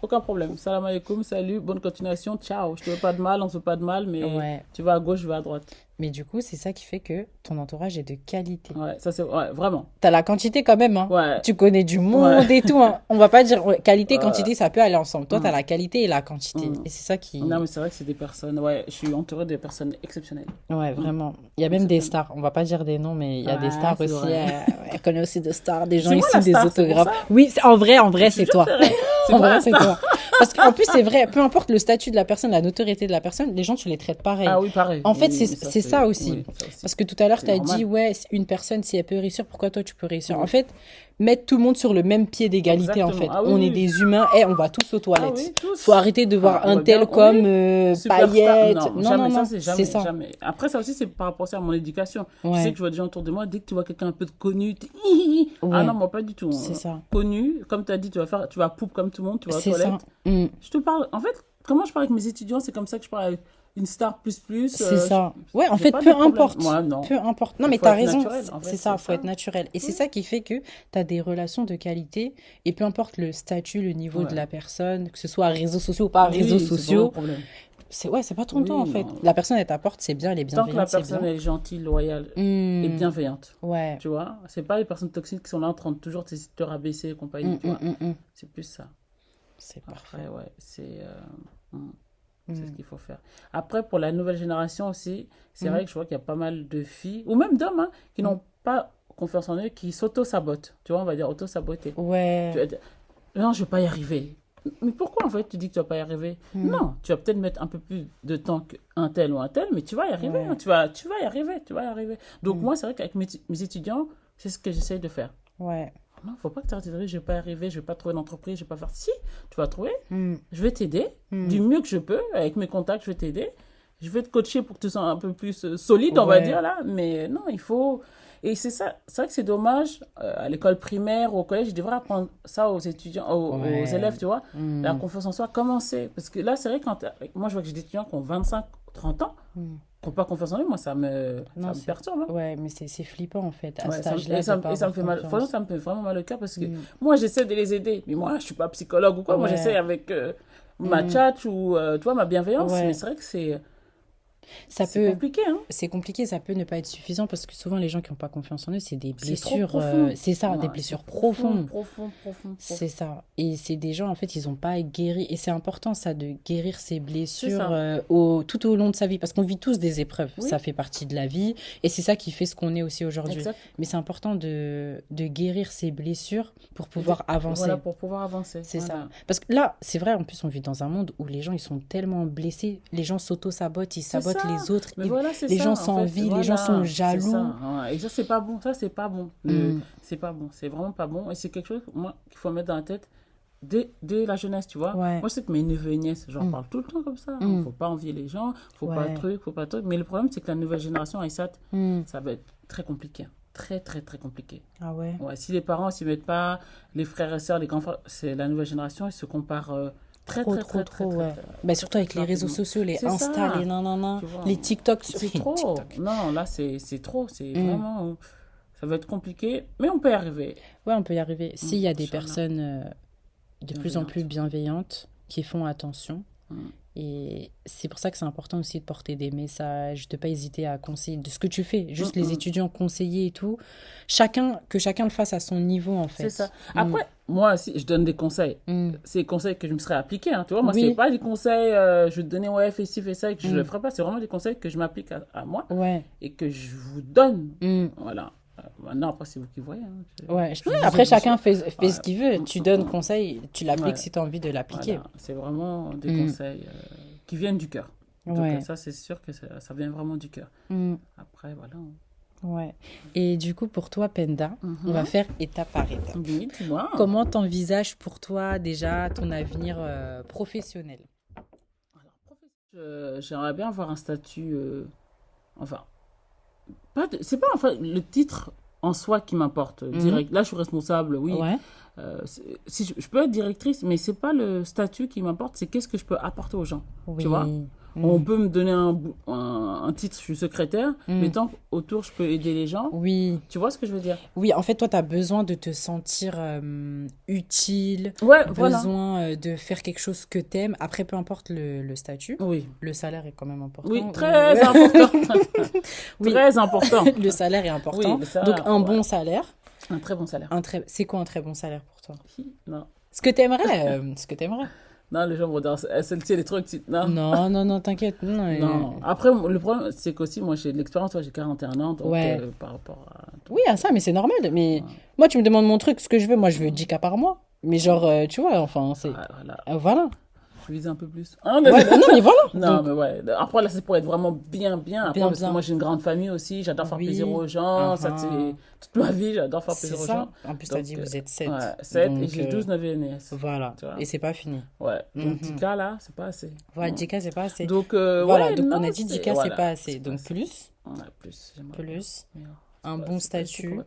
Aucun problème. Salam alaikum, salut, bonne continuation, ciao. Je te veux pas de mal, on se veut pas de mal, mais Ouais. tu vas à gauche, je vais à droite. Mais du coup, c'est ça qui fait que ton entourage est de qualité. Ouais, ça c'est. Ouais, vraiment. T'as la quantité quand même, hein. Ouais. Tu connais du monde et tout, hein. On va pas dire ouais, qualité, Euh, quantité, ça peut aller ensemble. Toi, t'as mm, la qualité et la quantité. mm. Et c'est ça qui... Non, mais c'est vrai que c'est des personnes. Ouais, je suis entouré de personnes exceptionnelles. Ouais, Mm. vraiment. Il y a même des Exceptionnelles. stars. On va pas dire des noms, mais il y a des Ouais, stars c'est aussi. vrai. Elle connaît aussi des stars, des gens C'est moi ici, la des star, c'est pour autographes. ça. Oui, en vrai, Je te c'est jure, toi. c'est vrai. C'est En moi vrai, la c'est star. toi. Parce qu'en plus, c'est vrai, peu importe le statut de la personne, la notoriété de la personne, les gens, tu les traites pareil. Ah oui, pareil. En fait, Oui, c'est mais ça, c'est ça aussi. Oui, ça aussi. Parce que tout à l'heure, C'est tu as normal. dit, ouais, une personne, si elle peut réussir, pourquoi toi, tu peux réussir? En Oui. fait, mettre tout le monde sur le même pied d'égalité, en fait. Exactement. Ah oui, On est oui. des humains, et on va tous aux Ah toilettes. oui, tous. Faut arrêter de voir Ah, on un va tel bien. comme Oui. Superstar. paillettes. Non, Non, jamais. non, Ça, non, c'est c'est jamais, ça. jamais. Après, ça aussi, c'est par rapport à mon éducation. Je sais Ouais, que je vois des gens autour de moi, dès que tu vois quelqu'un un peu de connu, Ah ouais, non, moi, pas du tout. c'est ça. Connu, comme tu as dit, tu vas poupe comme tout le monde, tu vas aux C'est ça. toilettes. Mm. Je te parle. En fait, comment je parle avec mes étudiants, c'est comme ça que je parle avec une star plus. C'est ça. Ouais, en j'ai fait, pas de peu problème. importe. Moi, non. Peu importe. Non, Il mais faut t'as être raison. naturel, en fait, C'est ça, c'est faut ça. être naturel. Et c'est Oui. ça qui fait que t'as des relations de qualité. Et peu importe le statut, le niveau de Ouais. la personne, que ce soit réseaux sociaux ou pas réseaux Oui, c'est pas mon sociaux, problème. c'est pas ton Oui, temps, en fait. non. La personne, elle t'apporte, c'est bien, elle est Tant que la bienveillante, c'est personne bien. est gentille, loyale et Hmm. bienveillante, Ouais. tu vois. C'est pas les personnes toxiques qui sont là en train de toujours te rabaisser et compagnie, tu vois. Mm. C'est plus ça. C'est parfait. Après, ouais, c'est. C'est ce qu'il faut faire. Après, pour la nouvelle génération aussi, c'est vrai que je vois qu'il y a pas mal de filles, ou même d'hommes, hein, qui n'ont pas confiance en eux, qui s'auto-sabotent. Tu vois, on va dire auto-saboter. Ouais. Tu vas dire, non, je ne vais pas y arriver. Mais pourquoi, en fait, tu dis que tu ne vas pas y arriver? Non, tu vas peut-être mettre un peu plus de temps qu'un tel ou un tel, mais tu vas y arriver. Hein, tu vas y arriver, tu vas y arriver. Donc, moi, c'est vrai qu'avec mes étudiants, c'est ce que j'essaye de faire. Ouais. Non, il ne faut pas que tu arrêtes de dire, je ne vais pas y arriver, je ne vais pas trouver d'entreprise, je ne vais pas faire. Si, tu vas trouver. Je vais t'aider du mieux que je peux. Avec mes contacts, je vais t'aider. Je vais te coacher pour que tu sois un peu plus solide, on va dire, là. Mais non, il faut... Et c'est ça, c'est vrai que c'est dommage, à l'école primaire, au collège, je devrais apprendre ça aux étudiants, aux élèves, tu vois. La confiance en soi, commencer. Parce que là, c'est vrai, moi, je vois que j'ai des étudiants qui ont 25, 30 ans, qui n'ont pas confiance en eux, moi, ça me perturbe. Hein. Ouais, mais c'est flippant, en fait, à Ouais, cet âge-là. ça me fait mal. Franchement, ça me fait vraiment mal au cœur parce que moi, j'essaie de les aider. Mais moi, je ne suis pas psychologue ou quoi. Moi, j'essaie avec ma tchatch ou, tu vois, ma bienveillance. Mais c'est vrai que c'est compliqué, hein. C'est compliqué, ça peut ne pas être suffisant parce que souvent les gens qui n'ont pas confiance en eux, c'est des blessures, c'est ça, des blessures profondes. C'est ça. Et c'est des gens, en fait, ils n'ont pas guéri. Et c'est important, ça, de guérir ces blessures tout au long de sa vie. Parce qu'on vit tous des épreuves. Oui. Ça fait partie de la vie. Et c'est ça qui fait ce qu'on est aussi aujourd'hui. Exact. Mais c'est important de guérir ces blessures pour pouvoir avancer. Voilà, pour pouvoir avancer. C'est ça. Parce que là, c'est vrai, en plus, on vit dans un monde où les gens, ils sont tellement blessés. Les gens s'auto-sabotent, ils sabotent les autres. Mais voilà, les gens s'envient, les gens sont jaloux. Et ça, c'est pas bon. Ça, c'est pas bon. C'est pas bon. C'est vraiment pas bon. Et c'est quelque chose, moi, qu'il faut mettre dans la tête dès la jeunesse, tu vois. Ouais. Moi, je sais que mes neveux et nièces, j'en parle tout le temps comme ça. Faut pas envier les gens, faut pas de trucs. Mais le problème, c'est que la nouvelle génération, Aïssat, ça va être très compliqué. Très, très, très compliqué. Ah ouais? Ouais, si les parents s'y mettent pas, les frères et sœurs, les grands frères, c'est la nouvelle génération, ils se comparent... Très, bah, surtout avec les réseaux sociaux, les Insta, les nanana, les TikTok. C'est trop. TikTok. Non, là, c'est trop. C'est vraiment... Ça va être compliqué, mais on peut y arriver. Ouais, on peut y arriver. S'il y a des personnes de plus en plus bienveillantes qui font attention. Et c'est pour ça que c'est important aussi de porter des messages, de ne pas hésiter à conseiller de ce que tu fais. Juste les étudiants conseillers et tout. Que chacun le fasse à son niveau, en fait. C'est ça. Après, moi aussi, je donne des conseils. C'est des conseils que je me serais appliqués. Hein, tu vois, moi, c'est pas des conseils, je vais te donner, fais ci, fais ça, et que je ne le ferai pas. C'est vraiment des conseils que je m'applique à moi et que je vous donne. Voilà. Maintenant, après, c'est vous qui voyez. Hein. Après, chacun fait ce qu'il veut. Tu donnes conseil, tu l'appliques si tu as envie de l'appliquer. Voilà. C'est vraiment des conseils qui viennent du cœur. Donc, ça, c'est sûr que ça vient vraiment du cœur. Après, voilà. Ouais. Et du coup, pour toi, Penda, on va faire étape par étape. Oui, dis-moi. Comment t'envisages pour toi déjà ton avenir professionnel? Alors, j'aimerais bien avoir un statut... c'est pas enfin le titre en soi qui m'importe direct. Là, je suis responsable, oui. Si je peux être directrice, mais c'est pas le statut qui m'importe, c'est qu'est-ce que je peux apporter aux gens. Tu vois. On peut me donner un titre, je suis secrétaire, mais tant qu'autour, je peux aider les gens. Oui. Tu vois ce que je veux dire? Oui, en fait, toi, tu as besoin de te sentir utile, besoin de faire quelque chose que tu aimes. Après, peu importe le statut, le salaire est quand même important. Oui, très important. Très important. Le salaire est important. Donc, un bon salaire. Un très bon salaire. C'est quoi un très bon salaire pour toi? Non. Ce que tu aimerais. Non, les gens vont dire, celle-ci, elle est trop petite. Non, t'inquiète. Non. Après, le problème, c'est qu'aussi, moi, j'ai de l'expérience. J'ai 41 ans, donc par rapport à... Oui, à ça, mais c'est normal. Mais moi, tu me demandes mon truc, ce que je veux. Moi, je veux 10K par mois. Mais genre, tu vois, enfin, c'est... Voilà. Je vise un peu plus. Non, mais voilà. Non, mais après, là, c'est pour être vraiment bien. Après, parce que moi, j'ai une grande famille aussi. J'adore faire plaisir aux gens. Ça, c'est toute ma vie. J'adore faire plaisir aux gens. En plus, tu as dit, vous êtes 7. 7 et j'ai 12 neveux et nièces. Voilà. Et c'est pas fini. Ouais. Donc, 10K, là, c'est pas assez. Voilà, 10K, c'est pas assez. Donc, voilà. Donc, on a dit 10K, c'est pas assez. Donc, plus. Plus. Plus. Un bon statut.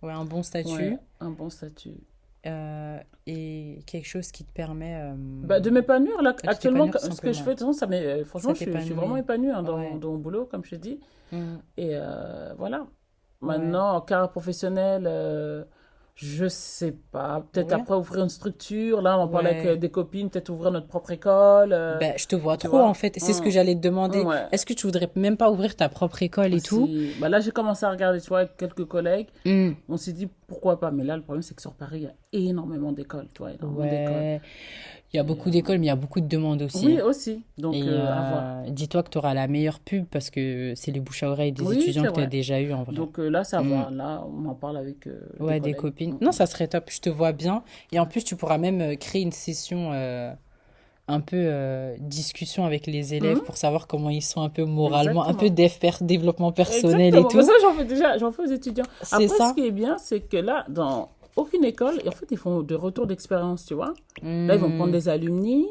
Ouais, un bon statut. Un bon statut. Et quelque chose qui te permet de m'épanouir là actuellement ce que je fais de toute façon franchement je suis vraiment épanouie dans mon boulot comme je t'ai dit et voilà maintenant en carrière professionnelle je sais pas peut-être après ouvrir une structure là on en parlait avec des copines peut-être ouvrir notre propre école je te vois trop en fait c'est ce que j'allais te demander est-ce que tu voudrais même pas ouvrir ta propre école et tout là j'ai commencé à regarder tu vois avec quelques collègues on s'est dit pourquoi pas mais là le problème c'est que sur Paris il y a énormément d'écoles tu vois d'écoles. Il y a beaucoup d'écoles, mais il y a beaucoup de demandes aussi. Oui, aussi. Donc, Et à voir. dis-toi que tu auras la meilleure pub parce que c'est les bouche à oreille des Oui, étudiants c'est que tu as vrai. déjà eu en vrai. Donc là, ça va. Là, on en parle avec Ouais, des collègues. copines. Non, ça serait top. Je te vois bien. Et en plus, tu pourras même créer une session un peu discussion avec les élèves Mhm. pour savoir comment ils sont un peu moralement, un peu Exactement. développement personnel et Exactement. Mais tout. ça, j'en fais aux étudiants. C'est Après, ce ça. qui est bien, c'est que là, dans aucune école, en fait, ils font de retour d'expérience, tu vois. Là, ils vont prendre Hmm, des alumni,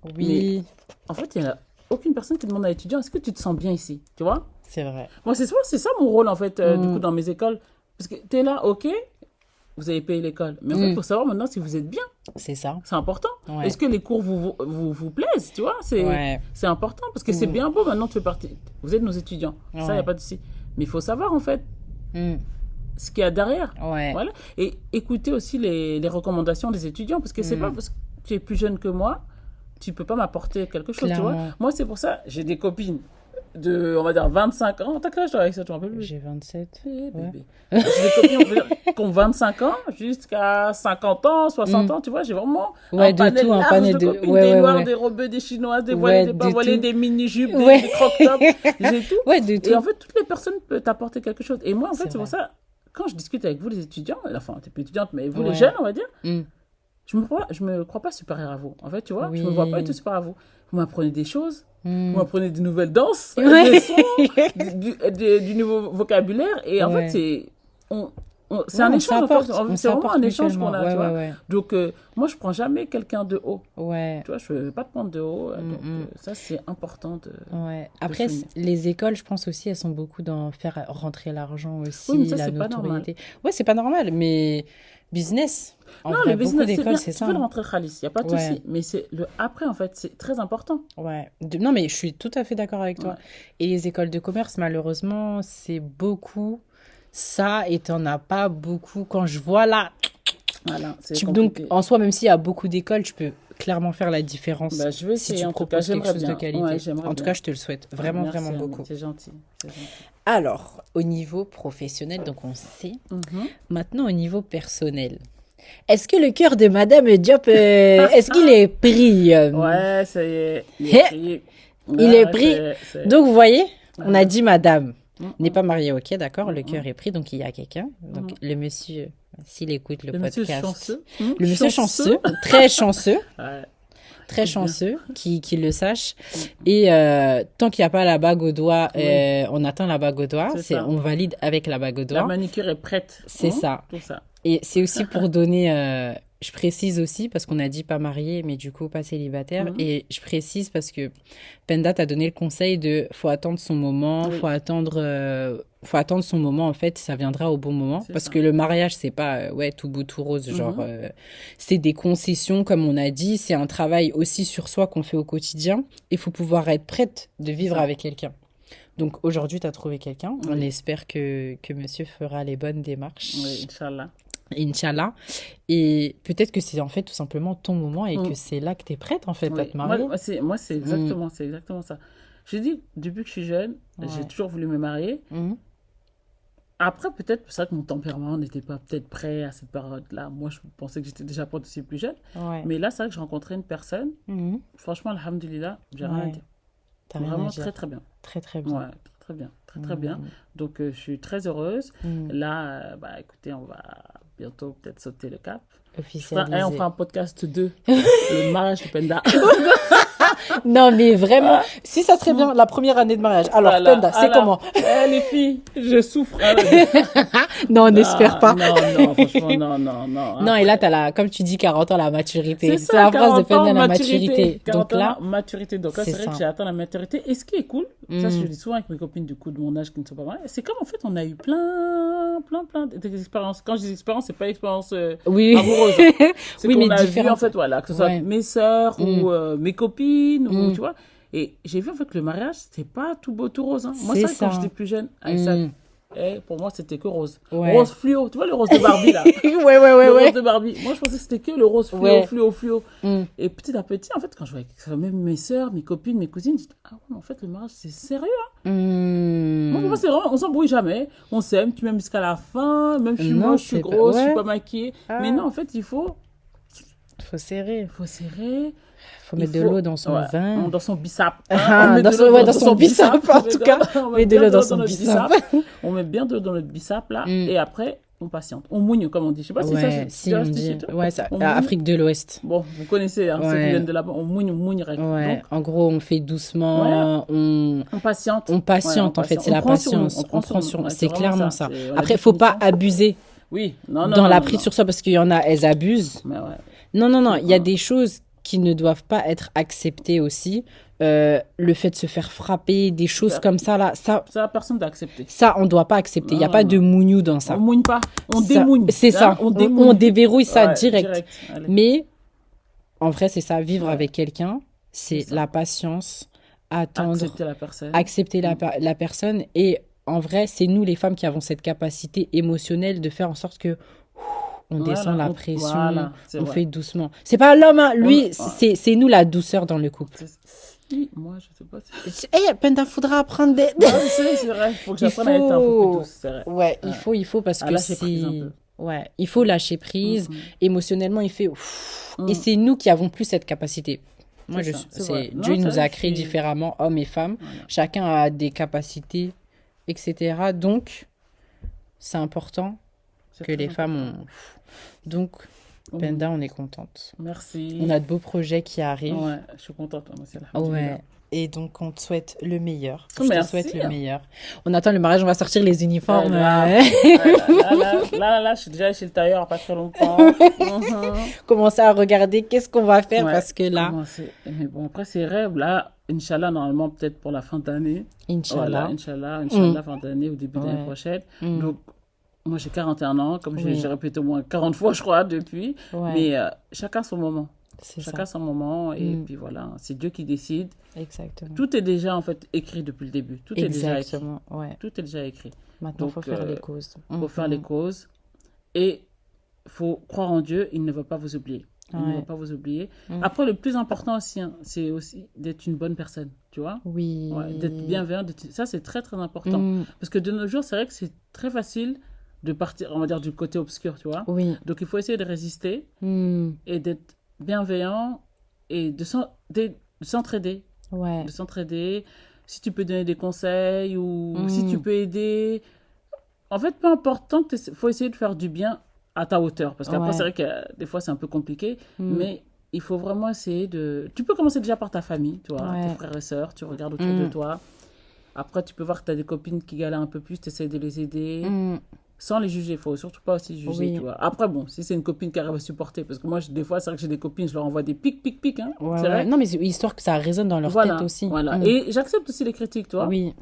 mais oui, en fait, il n'y a aucune personne qui demande à l'étudiant, est-ce que tu te sens bien ici, tu vois. c'est vrai. Moi, c'est ça mon rôle, en fait, du coup, Hmm, dans mes écoles. Parce que tu es là, ok, vous avez payé l'école. Mais en fait, il hmm, faut savoir maintenant si vous êtes bien. c'est ça. C'est important. Ouais. Est-ce que les cours vous plaisent, tu vois? Ouais. C'est important parce que c'est Hmm, bien beau maintenant, tu fais partie. Vous êtes nos étudiants. Ça, il n'y a ouais. pas de souci. Mais il faut savoir, en fait, Hmm, ce qu'il y a derrière. ouais. Voilà. Et écouter aussi les recommandations des étudiants parce que c'est pas Hmm, parce que tu es plus jeune que moi, tu peux pas m'apporter quelque chose, tu vois? clairement. Moi, c'est pour ça, j'ai des copines de, on va dire, 25 ans. T'as quel âge toi avec ça, tu m'en rappelles plus? J'ai 27. Eh, Ouais. bébé. J'ai des copines, on peut dire, qui ont 25 ans jusqu'à 50 ans, 60 Hmm, ans, tu vois, j'ai vraiment un ouais, de panel tout, un large panel de de. copines, Ouais, des ouais, noirs, ouais. des robeux, des chinoises, des voilées, Ouais, des pas de voilées, tout. des mini-jupes, Ouais. des crop-tops, j'ai tout. Ouais, de Et en tout. fait, toutes les personnes peuvent t'apporter quelque chose. Et moi, en fait, C'est c'est pour vrai. ça, quand je discute avec vous, les étudiants, enfin, t'es plus étudiante, mais vous, les Ouais. jeunes, on va dire, Hmm, je me crois pas supérieure à vous. En fait, tu vois, je me vois pas du tout oui. supérieure à vous. Vous m'apprenez des choses, vous Hmm, m'apprenez des nouvelles danses, des ouais. sons, du nouveau vocabulaire. Et en fait, Ouais. c'est Ouais, un on échange, en fait. on C'est vraiment s'apporte un échange qu'on mutuellement. a, Ouais, tu ouais, vois. ouais. Donc, moi, je prends jamais quelqu'un de haut. Ouais. Tu vois, je ne veux pas te prendre de haut. Hmm, Donc, hmm. ça, c'est important Ouais. de Après, souligner. les écoles, je pense aussi, elles sont beaucoup dans faire rentrer l'argent Oui, mais aussi, ça, la c'est pas normal. notoriété. Ouais, c'est pas normal, mais business. En Non, le vrai, beaucoup business, c'est d'écoles, bien. c'est Tu ça, fais le hein. rentrer Khalis, il n'y a pas de Ouais, souci. Mais c'est le après, en fait, c'est très important. ouais. Non, mais je suis tout à fait d'accord avec toi. Ouais. Et les écoles de commerce, malheureusement, c'est beaucoup ça, et t'en as pas beaucoup. Quand je vois là, Voilà, c'est donc compliqué. en soi, même s'il y a beaucoup d'écoles, tu peux clairement faire la différence Bah, je vais si essayer, tu en tout cas. proposes quelque J'aimerais chose de bien. Ouais, qualité. j'aimerais En tout cas, bien. je te le souhaite Ouais, vraiment, vraiment merci, Amine. beaucoup. C'est gentil. C'est gentil. Alors, au niveau professionnel, donc on sait. Mhm. Maintenant, au niveau personnel. Est-ce que le cœur de Madame Diop, est-ce qu'il est pris Ouais, ça y est. Il est Hé, pris. il Ouais, est ouais, pris. Donc, vous voyez, on a dit Madame n'est Mhm. pas mariée, ok, d'accord, le cœur Mhm. est pris, donc il y a quelqu'un. Donc, Mhm. le monsieur, s'il écoute le Le monsieur podcast, chanceux. le monsieur chanceux, très chanceux, Ouais, très c'est bien. chanceux, qui le sache. Mhm. Et tant qu'il n'y a pas la bague au doigt, Oui, on attend la bague au doigt, c'est ça. on valide avec la bague au La doigt. manicure est prête. C'est ça. Tout ça. Et c'est aussi pour donner, je précise aussi, parce qu'on a dit pas marié, mais du coup pas célibataire, Mhm. et je précise parce que Penda t'a donné le conseil de faut attendre son moment, Oui, faut attendre son moment, en fait, ça viendra au bon moment, c'est parce ça. que le mariage, c'est pas, ouais, tout beau, tout rose, genre, Mhm. c'est des concessions, comme on a dit, c'est un travail aussi sur soi qu'on fait au quotidien, il faut pouvoir être prête de C'est vivre ça. avec quelqu'un. Donc aujourd'hui, tu as trouvé quelqu'un, on Oui, espère que monsieur fera les bonnes démarches. oui, Inch'Allah. Inch'Allah. Et peut-être que c'est en fait tout simplement ton moment et que Mm. c'est là que tu es prête en fait à Oui, te marier. c'est Mm. exactement ça. J'ai dit, depuis que je suis jeune, j'ai Ouais. toujours voulu me marier. Mhm. Après, peut-être pour ça que mon tempérament n'était pas peut-être prêt à cette période-là. Moi, je pensais que j'étais déjà prête aussi plus jeune. Ouais. Mais là, c'est vrai que j'ai rencontré une personne. Mhm. Franchement, alhamdulillah, j'ai rien à Ouais. dire. T'as rien à Vraiment dire. très, très bien. Très très Ouais, bien. très bien. Très, très bien. Mhm. Donc, je suis très heureuse. Mhm. Là, bah, écoutez, on va bientôt peut-être sauter le cap. On Officialisé. fera un podcast 2. Le mariage de Penda. Non mais vraiment, si ça serait bien la première année de mariage. Alors Voilà. Penda, c'est Alors, comment? les filles, je souffre. Non, on n'espère pas. Non, franchement, non. Non, et là, t'as comme tu dis, 40 ans, la maturité. C'est C'est ça, la phrase de 40 ans, Penda, la maturité. maturité. 40 Donc ans, là, maturité. Donc là, c'est c'est vrai ça. que j'ai atteint la maturité. Et ce qui est cool, ça, je Mm. le dis souvent avec mes copines du coup de mon âge qui ne sont pas mariées, c'est comme en fait, on a eu plein d'expériences. Quand je dis expérience, c'est pas l'expérience Oui. amoureuse. C'est Oui, qu'on mais a vu, différentes. en fait, voilà, que ce soit Ouais. mes sœurs Mm. ou mes copines, ou Mm. tu vois. Et j'ai vu en fait que le mariage, c'était pas tout beau, tout rose. Hein. Moi, C'est c'est vrai que quand ça. j'étais plus jeune, Aïssa, Mm. pour moi, c'était que rose. Ouais. Rose fluo, tu vois le rose de Barbie là? Ouais, Le rose ouais. de Barbie. Moi, je pensais que c'était que le rose fluo, Ouais. fluo. Mm. Et petit à petit, en fait, quand je voyais que même mes sœurs, mes copines, mes cousines, je dis, ah ouais, mais en fait, le mariage, c'est sérieux. Moi, pour Mm. moi, c'est vraiment, on s'embrouille jamais. On s'aime, tu m'aimes jusqu'à la fin. Même je suis Non, moche, je suis c'est pas- grosse, je suis ouais. pas maquillée. Ah. Mais non, en fait, il faut faut serrer. Faut serrer. Faut mettre de l'eau dans son vin. Dans son bissap. Dans son bissap, en tout cas. On met de l'eau dans son bissap. On met bien de l'eau dans notre bissap, là. Et après, on patiente. On mougne, comme on dit. Je sais pas si ça... Si on dit. Ouais, ça, Afrique de l'Ouest. Bon, vous connaissez, hein, ceux qui viennent de là-bas. On mougne. Ouais. Donc, en gros, on fait doucement. On patiente. On patiente, en fait. C'est la patience. On prend sur nous. C'est clairement ça. Après, il faut pas abuser. Oui. Dans la prise sur soi, parce qu'il y en a, elles abusent. Mais ouais. Non. Il y a des choses qui ne doivent pas être acceptées aussi. Le fait de se faire frapper, des choses comme ça, là, ça personne d'accepter. Ça, on ne doit pas accepter. Il n'y a pas de mougnou dans ça. On mougne pas, on démougne. C'est ça, on déverrouille ça direct. Allez. Mais, en vrai, c'est ça, vivre avec quelqu'un, c'est la patience, attendre, accepter la personne. Et en vrai, c'est nous, les femmes, qui avons cette capacité émotionnelle de faire en sorte que... On descend la pression, on fait doucement. C'est pas l'homme, hein. Lui, c'est nous la douceur dans le couple. Moi, je sais pas. Penda, faudra apprendre des... c'est vrai, il faut que j'apprenne à être un peu plus douce, c'est vrai. Ouais, il faut parce que c'est... Ouais, il faut lâcher prise. Émotionnellement, il fait... Et c'est nous qui avons plus cette capacité. Moi, Dieu nous a créés différemment, hommes et femmes. Voilà. Chacun a des capacités, etc. Donc, c'est important que les femmes ont... Donc, Penda, on est contente. Merci. On a de beaux projets qui arrivent. Ouais, je suis contente. Ouais. Et donc, on te souhaite le meilleur. Merci. Je te souhaite le meilleur. On attend le mariage, on va sortir les uniformes. Là, je suis déjà chez le tailleur, pas très longtemps. Commencer à regarder qu'est-ce qu'on va faire parce que là... Mais bon, après, c'est rêve. Là, Inch'Allah, normalement, peut-être pour la fin d'année. Inch'Allah. Inch'Allah, fin d'année ou début d'année prochaine. Donc, moi, j'ai 41 ans, comme j'ai répété au moins 40 fois, je crois, depuis. Mais chacun son moment. Chacun son moment. Et puis voilà, c'est Dieu qui décide. Exactement. Tout est déjà, en fait, écrit depuis le début. Tout est déjà écrit. Ouais. Tout est déjà écrit. Maintenant, il faut faire les causes. Il faut faire les causes. Et il faut croire en Dieu, il ne va pas vous oublier. Il ne va pas vous oublier. Après, le plus important aussi, c'est aussi d'être une bonne personne, tu vois. Oui. D'être bienveillant. Ça, c'est très, très important. Parce que de nos jours, c'est vrai que c'est très facile de partir, on va dire, du côté obscur, tu vois. Oui. Donc, il faut essayer de résister et d'être bienveillant et de s'entraider. Ouais. De s'entraider. Si tu peux donner des conseils ou si tu peux aider. En fait, peu importe, tant que faut essayer de faire du bien à ta hauteur. Parce qu'après, c'est vrai que des fois, c'est un peu compliqué. Mais il faut vraiment essayer de... Tu peux commencer déjà par ta famille, tu vois, tes frères et sœurs. Tu regardes autour de toi. Après, tu peux voir que tu as des copines qui galèrent un peu plus. Tu essaies de les aider. Sans les juger, il faut surtout pas aussi juger, tu vois. Après, bon, si c'est une copine qui arrive à supporter, parce que moi, des fois, c'est vrai que j'ai des copines, je leur envoie des pics, hein. C'est vrai. Non, mais c'est histoire que ça résonne dans leur tête aussi. Voilà, et j'accepte aussi les critiques, tu vois. Oui.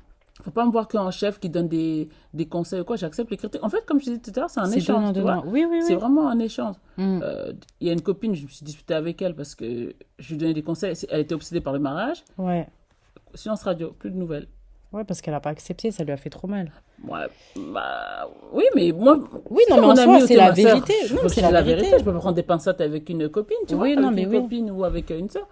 Faut pas me voir qu'un chef qui donne des conseils ou quoi, j'accepte les critiques. En fait, comme je disais tout à l'heure, c'est un échange, tu vois. Oui. C'est vraiment un échange. Il y a une copine, je me suis disputée avec elle parce que je lui donnais des conseils, elle était obsédée par le mariage. Ouais. Silence radio, plus de nouvelles. Ouais, parce qu'elle n'a pas accepté, ça lui a fait trop mal. Ouais, oui, mais moi... Oui, non, mais en soi, c'est la vérité. Non, c'est la vérité. Je peux pas prendre des pincettes avec une copine, tu vois, avec une copine ou avec une sœur.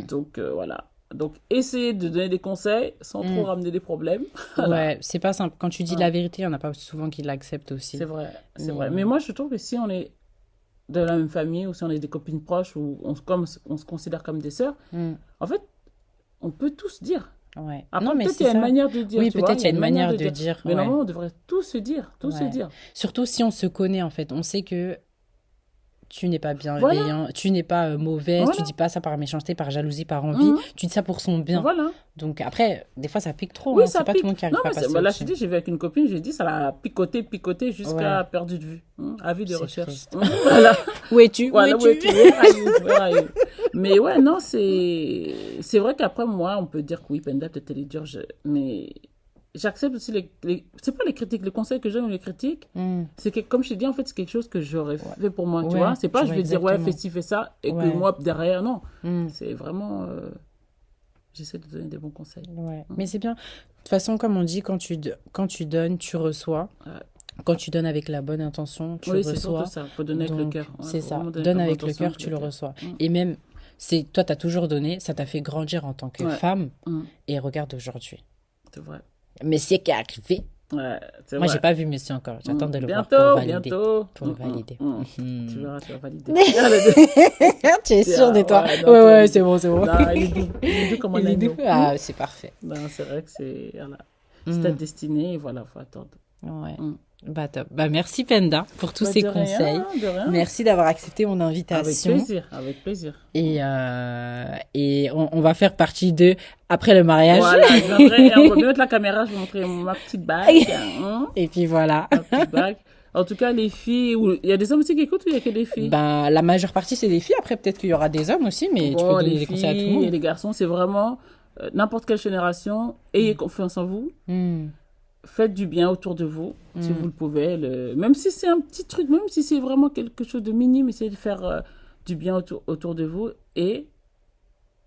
Donc, voilà. Donc, essayer de donner des conseils sans trop ramener des problèmes. Ouais, c'est pas simple. Quand tu dis la vérité, il n'y en a pas souvent qui l'acceptent aussi. C'est vrai, c'est vrai. Mais moi, je trouve que si on est de la même famille ou si on est des copines proches ou on se considère comme des sœurs, en fait, on peut tout se dire. Ouais. Après, peut-être qu'il y a une manière de dire. Oui, peut-être il y a une manière de dire. Mais normalement, on devrait tout se dire. Surtout si on se connaît, en fait. On sait que tu n'es pas bienveillant, tu n'es pas mauvaise, tu dis pas ça par méchanceté, par jalousie, par envie. Tu dis ça pour son bien. Voilà. Donc après, des fois, ça pique trop. Oui, ça c'est pas tout le monde qui arrive à passer. Là, je dis, j'ai vu avec une copine, j'ai dit, ça l'a picoté jusqu'à perdu de vue. Avis de recherche. Voilà. Où es-tu? Voilà, où es-tu? Mais ouais, non, c'est vrai qu'après, moi, on peut dire que oui, Penda, peut-être elle est dure, mais j'accepte aussi c'est pas les critiques, les conseils que j'aime ou les critiques. C'est que, comme je t'ai dit, en fait, c'est quelque chose que j'aurais fait pour moi, tu vois. C'est pas, je vais dire, fais ci, fais ça, et que moi, derrière, non. C'est vraiment... J'essaie de donner des bons conseils. Ouais. Mais c'est bien. De toute façon, comme on dit, quand tu donnes, tu reçois. Quand tu donnes avec la bonne intention, tu reçois. Oui, c'est surtout ça. Il faut donner avec le cœur. C'est ça. Donne avec le cœur, tu le reçois. Et même, toi, tu as toujours donné, ça t'a fait grandir en tant que femme. Et regarde aujourd'hui. C'est vrai. Mais c'est qui est arrivé. Ouais, c'est Moi, vrai. j'ai pas vu monsieur encore. J'attends de le voir Bientôt, pour valider. bientôt. Pour le valider. Tu verras, tu vas valider. Tu es sûr de toi? Ouais, non, Ouais, c'est bon, c'est bon. Non, il est doux. Il est doux comme un Il est doux. agneau. Ah, c'est parfait. Non, c'est vrai que c'est... Voilà. C'est ta destinée, et voilà, faut attendre. Ouais. Bah, top. Bah, merci Penda pour tous ces De rien, conseils. de rien. Merci d'avoir accepté mon Avec invitation. plaisir, avec plaisir. Et on va faire partie de après le mariage. Voilà, je viendrai, et on va bien mettre la caméra, je vais montrer ma petite bague. Et puis voilà. Ma petite bague. En tout cas, les filles, il y a des hommes aussi qui écoutent ou il y a que des filles? Ben, la majeure partie, c'est des filles. Après, peut-être qu'il y aura des hommes aussi, mais tu peux donner des conseils à tout le filles monde. et les garçons, c'est vraiment n'importe quelle génération. Ayez confiance en vous. Faites du bien autour de vous, si vous le pouvez. Même si c'est un petit truc, même si c'est vraiment quelque chose de minime, essayez de faire du bien autour de vous et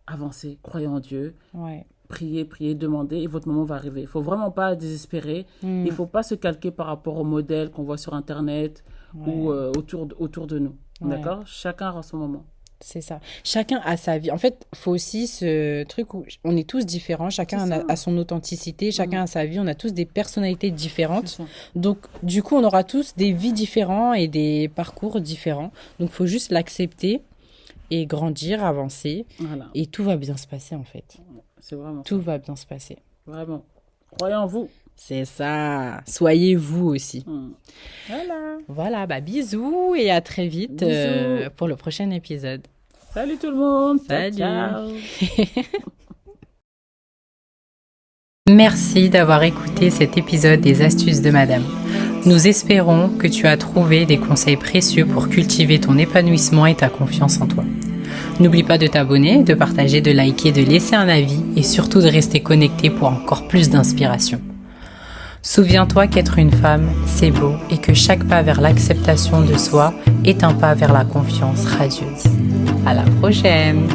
avancez. Croyez en Dieu. Ouais. Priez, priez, demandez et votre moment va arriver. Il ne faut vraiment pas désespérer. Il ne faut pas se calquer par rapport aux modèles qu'on voit sur Internet ou autour de nous. Ouais. D'accord? Chacun a son moment. C'est ça. Chacun a sa vie. En fait, il faut aussi ce truc où on est tous différents. Chacun a son authenticité. Chacun a sa vie. On a tous des personnalités différentes. Donc, du coup, on aura tous des vies différentes et des parcours différents. Donc, il faut juste l'accepter et grandir, avancer. Voilà. Et tout va bien se passer, en fait. C'est vraiment Tout va bien se passer. Vraiment. Croyez en vous. C'est ça. Soyez vous aussi. Voilà. Voilà, bah bisous et à très vite pour le prochain épisode. Salut tout le monde. Salut. Ciao. Merci d'avoir écouté cet épisode des Astuces de Madame. Nous espérons que tu as trouvé des conseils précieux pour cultiver ton épanouissement et ta confiance en toi. N'oublie pas de t'abonner, de partager, de liker, de laisser un avis et surtout de rester connecté pour encore plus d'inspiration. Souviens-toi qu'être une femme, c'est beau et que chaque pas vers l'acceptation de soi est un pas vers la confiance radieuse. À la prochaine!